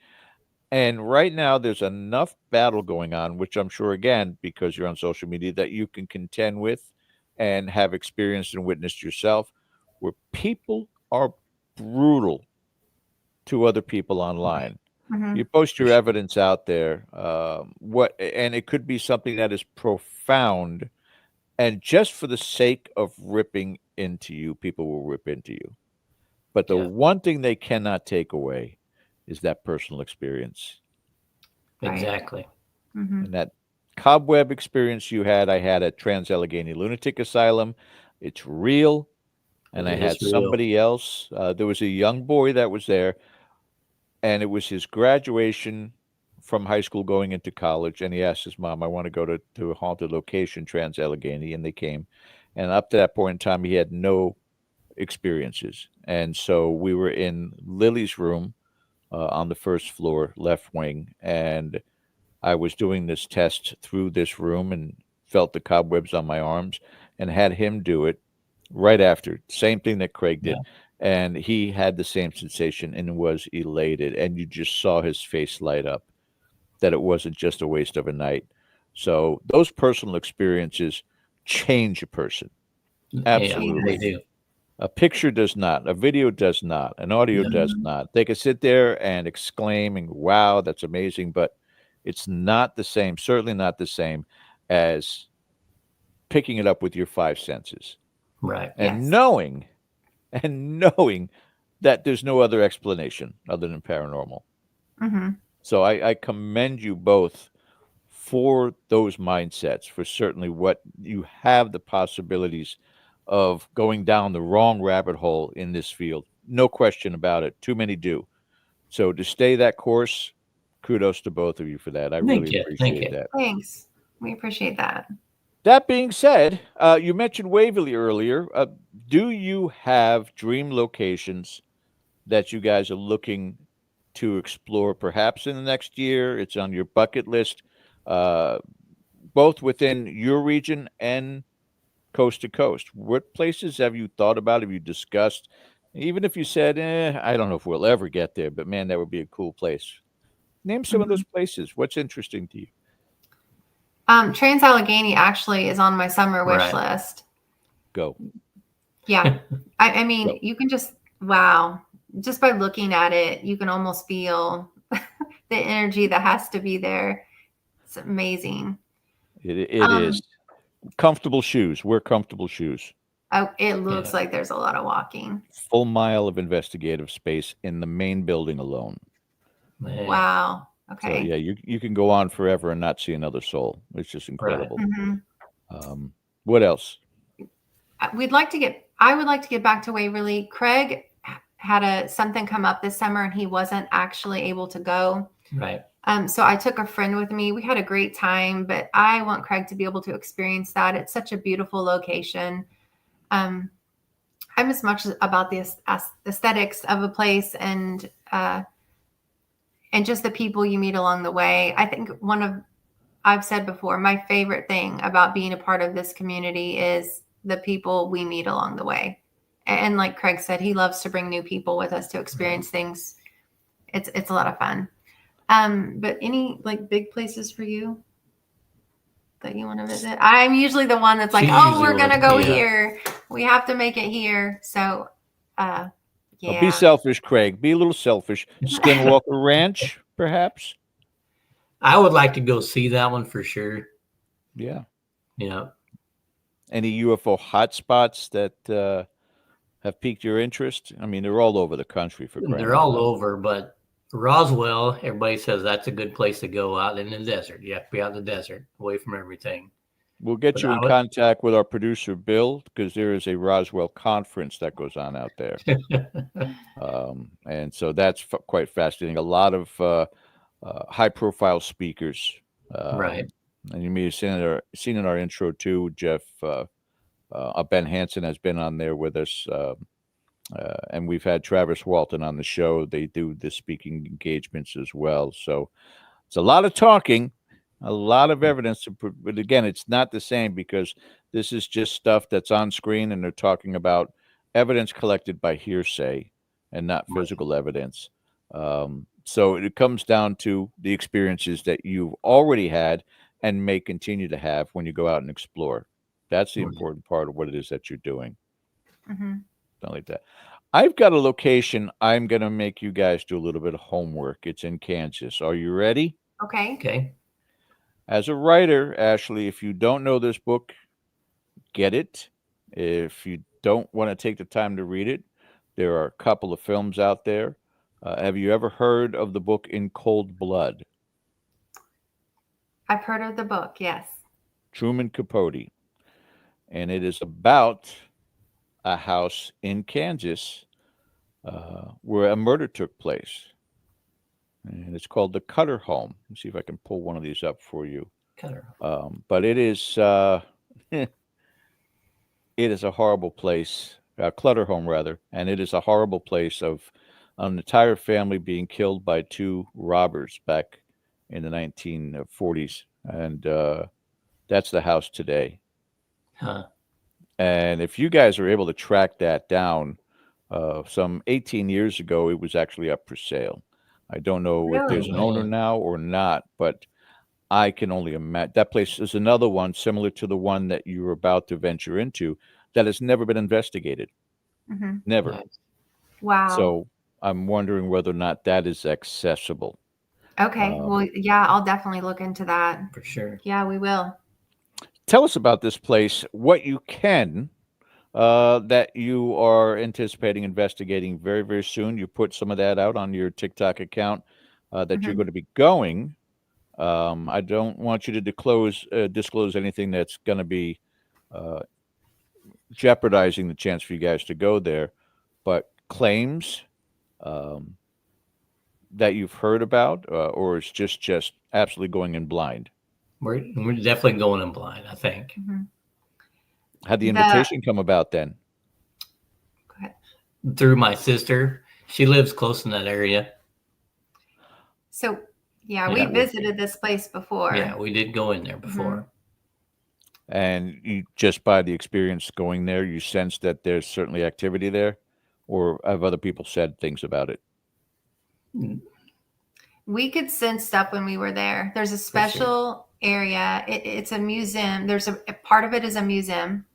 And right now, there's enough battle going on, which I'm sure, again, because you're on social media, that you can contend with and have experienced and witnessed yourself, where people are brutal to other people online. You post your evidence out there, and it could be something that is profound, and just for the sake of ripping into you, people will rip into you. But the Yeah. one thing they cannot take away is that personal experience. Right. Exactly. And that cobweb experience you had, I had at Trans-Allegheny Lunatic Asylum. It's real. And I It had is real. somebody else. There was a young boy that was there, and it was his graduation from high school going into college. And he asked his mom, "I want to go to a haunted location, Trans-Allegheny." And they came. And up to that point in time, he had no experiences. And so we were in Lily's room on the first floor, left wing. And I was doing this test through this room and felt the cobwebs on my arms, and had him do it right after. Same thing that Craig did. Yeah. And he had the same sensation and was elated. And you just saw his face light up, that it wasn't just a waste of a night. So those personal experiences change a person. Absolutely. Yeah, they do. A picture does not. A video does not. An audio No. does not. They can sit there and exclaim and wow, that's amazing, but it's not the same. Certainly not the same as picking it up with your five senses Right. and Yes. knowing that there's no other explanation other than paranormal. Mm-hmm. So I commend you both for those mindsets, for certainly what you have the possibilities of going down the wrong rabbit hole in this field. No question about it. Too many do. So to stay that course, kudos to both of you for that. I really Thank appreciate you. that. Thanks. We appreciate that. That being said, you mentioned Waverly earlier. Do you have dream locations that you guys are looking to explore perhaps in the next year? It's on your bucket list, both within your region and coast to coast. What places have you thought about? Have you discussed? Even if you said, I don't know if we'll ever get there, but man, that would be a cool place. Name some of those places. What's interesting to you? Trans-Allegheny actually is on my summer wish Right. list. Go. Yeah. I mean, Go. you can just by looking at it, you can almost feel the energy that has to be there. It's amazing. It is. Comfortable shoes. Wear comfortable shoes. Oh, it looks like there's a lot of walking. Full mile of investigative space in the main building alone. Man. Wow. Okay. So yeah, you can go on forever and not see another soul. It's just incredible. Mhm. What else? I would like to get back to Waverly. Craig had something come up this summer and he wasn't actually able to go. Right. So I took a friend with me. We had a great time, but I want Craig to be able to experience that. It's such a beautiful location. I'm as much about the aesthetics of a place and just the people you meet along the way. I think I've said before, my favorite thing about being a part of this community is the people we meet along the way. And like Craig said, he loves to bring new people with us to experience things. It's a lot of fun. But any like big places for you that you want to visit? I'm usually the one that's like, we're going to go here. We have to make it here. So, yeah. Well, be selfish, Craig. Be a little selfish. Skinwalker Ranch, perhaps? I would like to go see that one for sure. Yeah. Yeah. Any UFO hotspots that have piqued your interest? I mean, they're all over the country for crying They're out all loud. over, but Roswell, everybody says that's a good place to go out in the desert. You have to be out in the desert, away from everything. We'll get you in contact with our producer, Bill, because there is a Roswell conference that goes on out there. And so that's quite fascinating. A lot of high-profile speakers. Right. And you may have seen in our intro, too, Jeff, Ben Hansen has been on there with us. And we've had Travis Walton on the show. They do the speaking engagements as well. So it's a lot of talking. A lot of evidence, but again, it's not the same because this is just stuff that's on screen and they're talking about evidence collected by hearsay and not physical evidence. So it comes down to the experiences that you've already had and may continue to have when you go out and explore. That's the important part of what it is that you're doing. Something like that. I've got a location. I'm going to make you guys do a little bit of homework. It's in Kansas. Are you ready? Okay. As a writer, Ashley, if you don't know this book, get it. If you don't want to take the time to read it, there are a couple of films out there. Have you ever heard of the book In Cold Blood? I've heard of the book, yes. Truman Capote. And it is about a house in Kansas where a murder took place. And it's called the Cutter Home. Let's see if I can pull one of these up for you. Cutter. But it is it is a horrible place, Clutter Home rather, and it is a horrible place of an entire family being killed by two robbers back in the 1940s, and that's the house today. Huh. And if you guys are able to track that down, some 18 years ago, it was actually up for sale. I don't know if there's an owner now or not, but I can only imagine. That place is another one similar to the one that you were about to venture into. that has never been investigated. Mhm. Never. Nice. Wow. So I'm wondering whether or not that is accessible. Okay. Well, yeah, I'll definitely look into that. For sure. Yeah, we will. Tell us about this place, what you can, that you are anticipating investigating very, very soon. You put some of that out on your TikTok account that you're Mhm. going to be going. I don't want you to disclose anything that's going to be jeopardizing the chance for you guys to go there, but claims um, that you've heard about, or it's just absolutely going in blind. We're definitely going in blind, I think. Mhm. How'd the The invitation come about then? Go ahead. Through my sister. She lives close in that area. So, yeah, we Yeah. visited this place before. Yeah, we did go in there before. And you just by the experience going there, you sense that there's certainly activity there, or have other people said things about it? We could sense stuff when we were there. There's a special area. It's a museum. There's a part of it is a museum.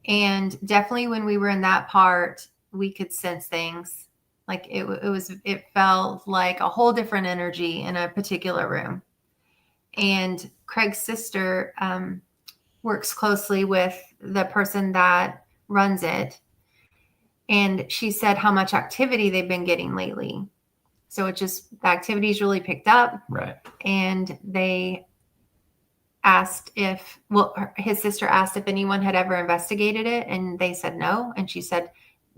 And definitely when we were in that part, we could sense things. Like it felt like a whole different energy in a particular room. And Craig's sister works closely with the person that runs it. And she said how much activity they've been getting lately. So it just, the activity's really picked up. Right. And they asked his sister asked if anyone had ever investigated it. And they said no. And she said,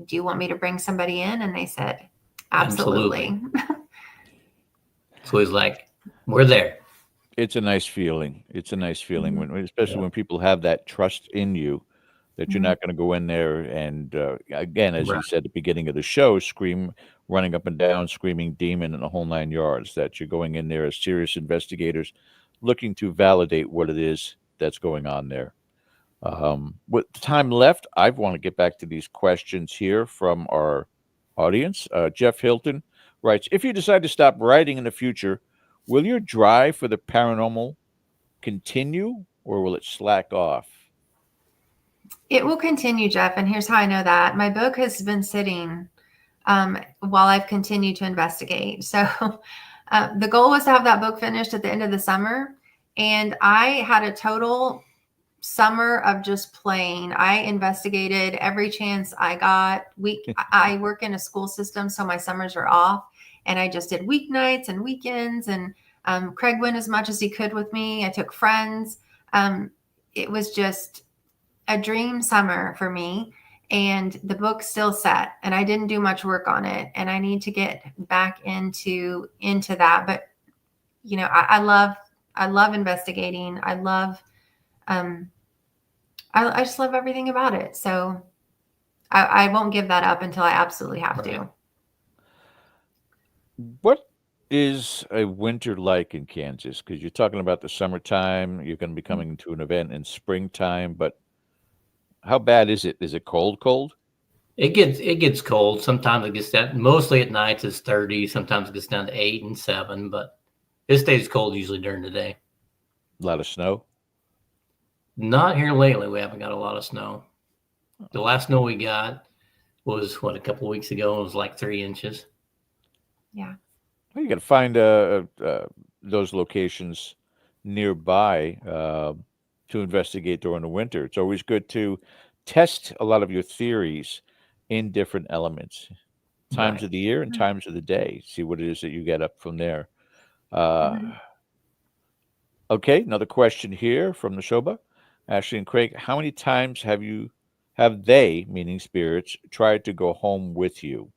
do you want me to bring somebody in? And they said, absolutely. So he's like, we're there. It's a nice feeling. It's a nice feeling when, especially when people have that trust in you, that you're not going to go in there and, again, as you said at the beginning of the show, running up and down, screaming demon and the whole 9 yards, that you're going in there as serious investigators looking to validate what it is that's going on there. With time left, I want to get back to these questions here from our audience. Jeff Hilton writes, if you decide to stop writing in the future, will your drive for the paranormal continue or will it slack off? It will continue, Jeff. And here's how I know that. My book has been sitting while I've continued to investigate. So the goal was to have that book finished at the end of the summer. And I had a total summer of just playing. I investigated every chance I got. I work in a school system, so my summers are off. And I just did weeknights and weekends. And Craig went as much as he could with me. I took friends. It was just a dream summer for me. And the book's still set. And I didn't do much work on it. And I need to get back into that. But, you know, I love investigating. I love I just love everything about it. So I won't give that up until I absolutely have to. What is a winter like in Kansas? Because you're talking about the summertime, you're going to be coming to an event in springtime, but how bad is it? Is it cold? It gets cold. Sometimes it gets down. Mostly at nights it's 30. Sometimes it gets down to 8 and 7, but it stays cold usually during the day. A lot of snow? Not here lately. We haven't got a lot of snow. The last snow we got was a couple of weeks ago. It was like 3 inches. Yeah. Well, you got to find those locations nearby to investigate during the winter. It's always good to test a lot of your theories in different elements, times of the year and times of the day. See what it is that you get up from there. Okay, another question here from the Shoba. Ashley and Craig, how many times have they, meaning spirits, tried to go home with you?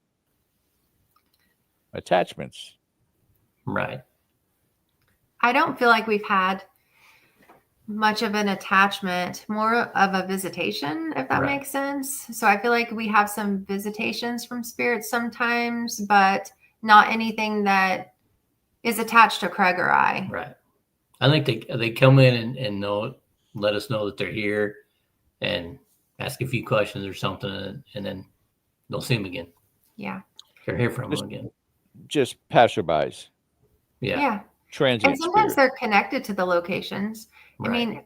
Attachments. Right. I don't feel like we've had much of an attachment, more of a visitation, if that makes sense. So I feel like we have some visitations from spirits sometimes, but not anything that is attached to Craig or I. Right. I think they come in and let us know that they're here and ask a few questions or something, and then don't see them again. Yeah. Can't hear from them again. Just passerbys. Yeah. And Transient sometimes spirits. they're connected to the locations. I mean,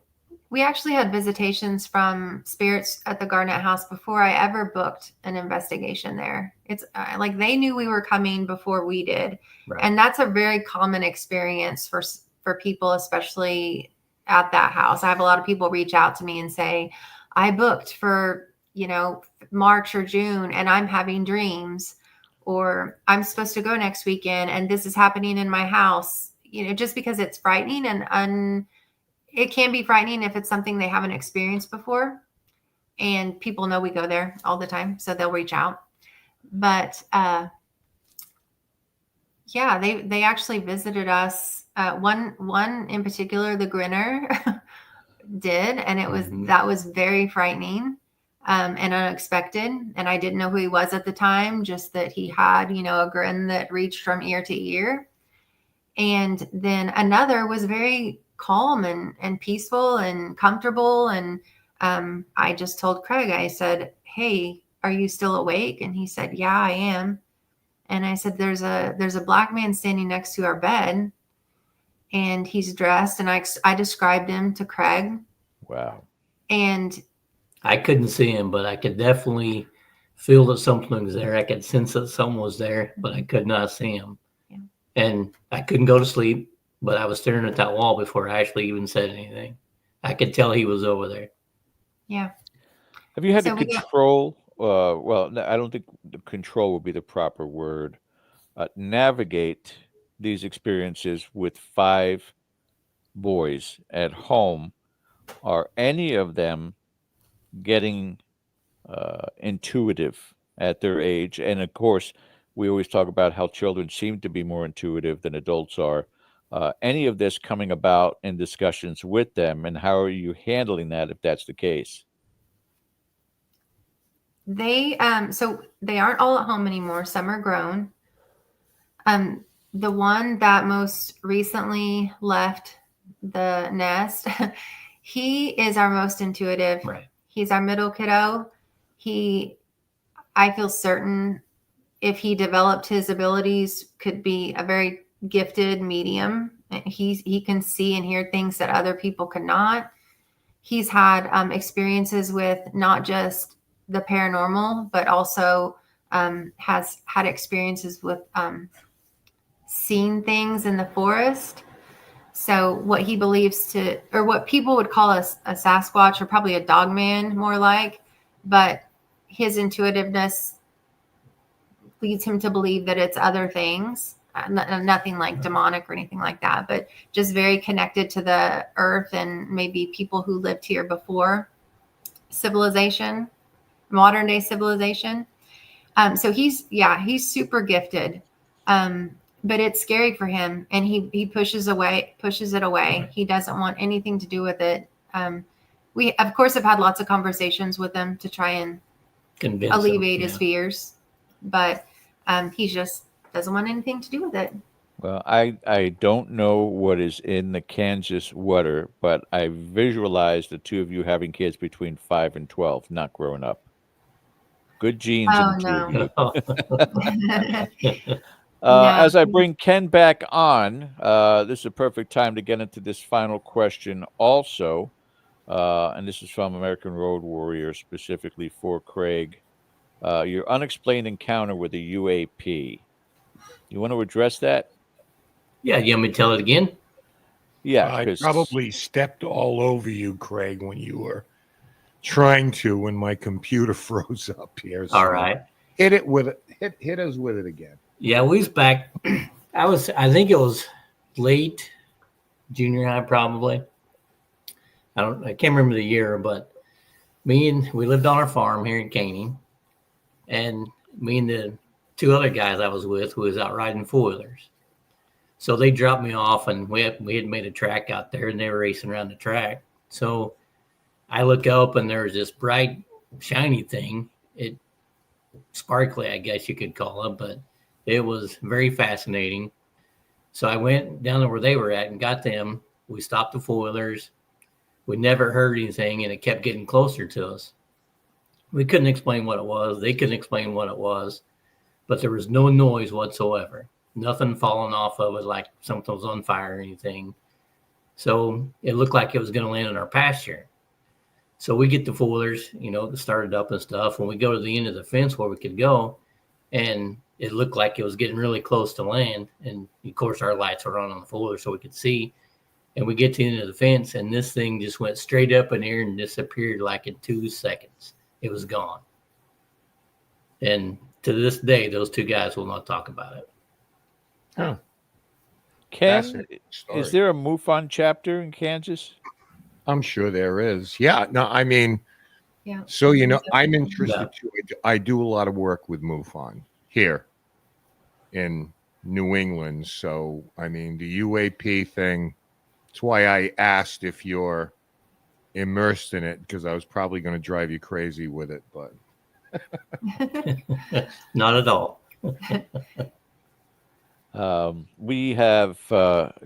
We actually had visitations from spirits at the Garnett House before I ever booked an investigation there. It's like they knew we were coming before we did. Right. And that's a very common experience for people, especially at that house. I have a lot of people reach out to me and say, I booked for, March or June and I'm having dreams, or I'm supposed to go next weekend and this is happening in my house, just because it's frightening and it can be frightening if it's something they haven't experienced before, and people know we go there all the time, so they'll reach out. But yeah, they actually visited us. One in particular, the Grinner, did, and that was very frightening and unexpected. And I didn't know who he was at the time, just that he had a grin that reached from ear to ear. And then another was very calm and peaceful and comfortable. And I just told Craig, I said, hey, are you still awake? And he said, yeah, I am. And I said, there's a black man standing next to our bed and he's dressed. And I described him to Craig. Wow. And I couldn't see him, but I could definitely feel that something was there. I could sense that someone was there, but I could not see him. Yeah. And I couldn't go to sleep, but I was staring at that wall before I actually even said anything. I could tell he was over there. Yeah. Have you had to control? Well, I don't think the control would be the proper word. Navigate these experiences with 5 boys at home. Are any of them getting intuitive at their age? And of course, we always talk about how children seem to be more intuitive than adults are. Any of this coming about in discussions with them, and how are you handling that if that's the case? So they aren't all at home anymore. Some are grown. The one that most recently left the nest, he is our most intuitive. Right. He's our middle kiddo. I feel certain if he developed his abilities, could be a very gifted medium. He can see and hear things that other people cannot. He's had experiences with not just the paranormal, but also has had experiences with seeing things in the forest. So what he believes or what people would call a Sasquatch, or probably a dog man more like, but his intuitiveness leads him to believe that it's other things, nothing like demonic or anything like that, but just very connected to the earth and maybe people who lived here before civilization, modern day civilization. So he's super gifted. But it's scary for him, and he pushes it away. Right. He doesn't want anything to do with it. We of course have had lots of conversations with him to try and alleviate his fears, but he just doesn't want anything to do with it. Well, I don't know what is in the Kansas water, but I visualize the two of you having kids between 5 and 12, not growing up. Good genes in the two of you. As I bring Ken back on, this is a perfect time to get into this final question also. And this is from American Road Warrior, specifically for Craig. Your unexplained encounter with a UAP. You want to address that? Yeah, you want me to tell it again? Yeah. I probably stepped all over you, Craig, when you were trying to, when my computer froze up here. So all right. Hit it with it. Hit us with it again. Yeah, we was back. I think it was late junior high, probably. I can't remember the year, but we lived on our farm here in Caney, and me and the 2 other guys I was with who was out riding 4-wheelers. So they dropped me off, and we had made a track out there, and they were racing around the track. So I look up, and there was this bright, shiny thing. It sparkly, I guess you could call it, but it was very fascinating. So I went down to where they were at and got them. We stopped the 4-wheelers. We never heard anything, and it kept getting closer to us. We couldn't explain what it was. They couldn't explain what it was, but there was no noise whatsoever. Nothing falling off of it like something was on fire or anything. So it looked like it was going to land in our pasture. So we get the foolers, started up and stuff. When we go to the end of the fence where we could go, and it looked like it was getting really close to land. And of course, our lights were on the fooler so we could see. And we get to the end of the fence, and this thing just went straight up in the air and disappeared like in 2 seconds. It was gone. And to this day, those 2 guys will not talk about it. Huh. Ken, is there a MUFON chapter in Kansas? I'm sure there is. Yeah. No, I mean, Yeah. so, I'm interested too. I do a lot of work with MUFON here in New England. So, I mean, the UAP thing, that's why I asked if you're immersed in it, because I was probably going to drive you crazy with it, but. Not at all. We have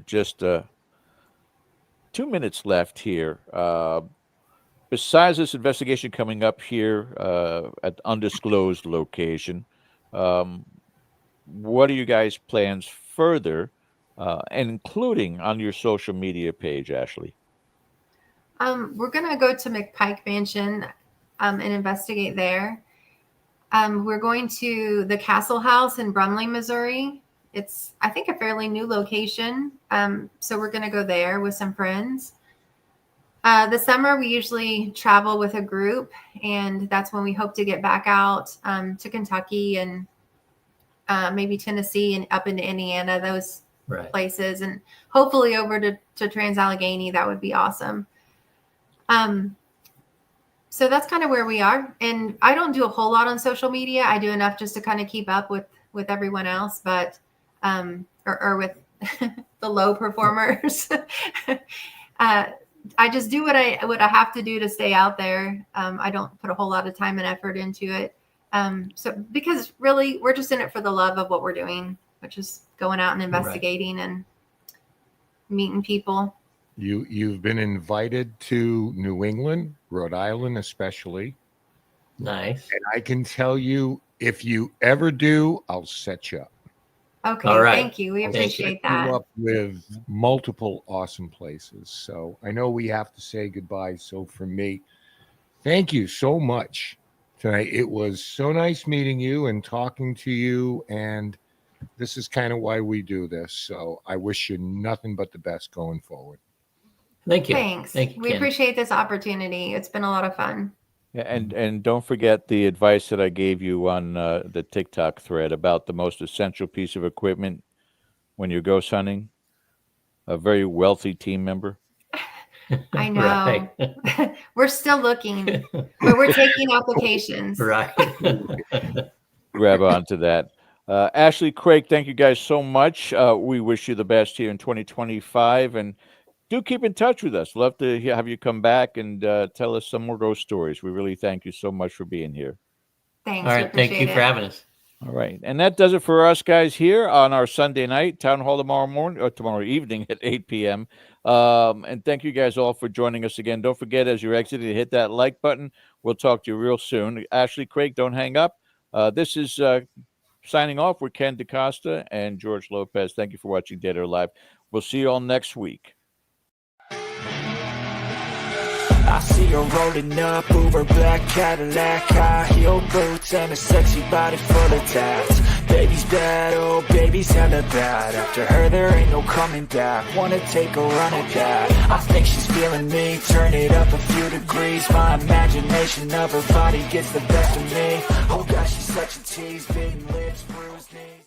just 2 minutes left here. Besides this investigation coming up here at undisclosed location, what are you guys' plans further, including on your social media page, Ashley? We're going to go to McPike Mansion and investigate there. We're going to the Castle House in Brumley, Missouri. It's, I think, a fairly new location. So we're going to go there with some friends. The summer, we usually travel with a group, and that's when we hope to get back out to Kentucky and maybe Tennessee and up into Indiana, those places, and hopefully over to Trans-Allegheny. That would be awesome. So that's kind of where we are. And I don't do a whole lot on social media. I do enough just to kind of keep up with everyone else, but or with the low performers. I just do what I have to do to stay out there. I don't put a whole lot of time and effort into it. So because really we're just in it for the love of what we're doing, which is going out and investigating and meeting people. You've been invited to New England, Rhode Island especially. Nice. And I can tell you, if you ever do, I'll set you up. Okay, all right. Thank you. We appreciate that. You up with multiple awesome places. So I know we have to say goodbye. So for me, thank you so much tonight. It was so nice meeting you and talking to you. And this is kind of why we do this. So I wish you nothing but the best going forward. Thank you. Thanks. Thank you, we Ken. appreciate this opportunity. It's been a lot of fun. Yeah, and don't forget the advice that I gave you on the TikTok thread about the most essential piece of equipment when you're ghost hunting. A very wealthy team member. I know. We're still looking, but we're taking applications. Right. Grab onto that. Ashley, Craig, thank you guys so much. We wish you the best here in 2025, and do keep in touch with us. Love to have you come back and tell us some more ghost stories. We really thank you so much for being here. Thanks. All right. Thank you for having us. All right. And that does it for us guys here on our Sunday night town hall tomorrow evening at 8 p.m. And thank you guys all for joining us again. Don't forget, as you're exiting, hit that like button. We'll talk to you real soon. Ashley, Craig, don't hang up. This is signing off. We're Ken DaCosta and George Lopez. Thank you for watching Dead or Alive. We'll see you all next week. I see her rolling up, Uber black Cadillac, high heel boots and a sexy body full of tats. Baby's bad, oh baby's hella bad. After her there ain't no coming back. Wanna take a run at that. I think she's feeling me, turn it up a few degrees. My imagination of her body gets the best of me. Oh gosh, she's such a tease, bitten lips, bruised knees.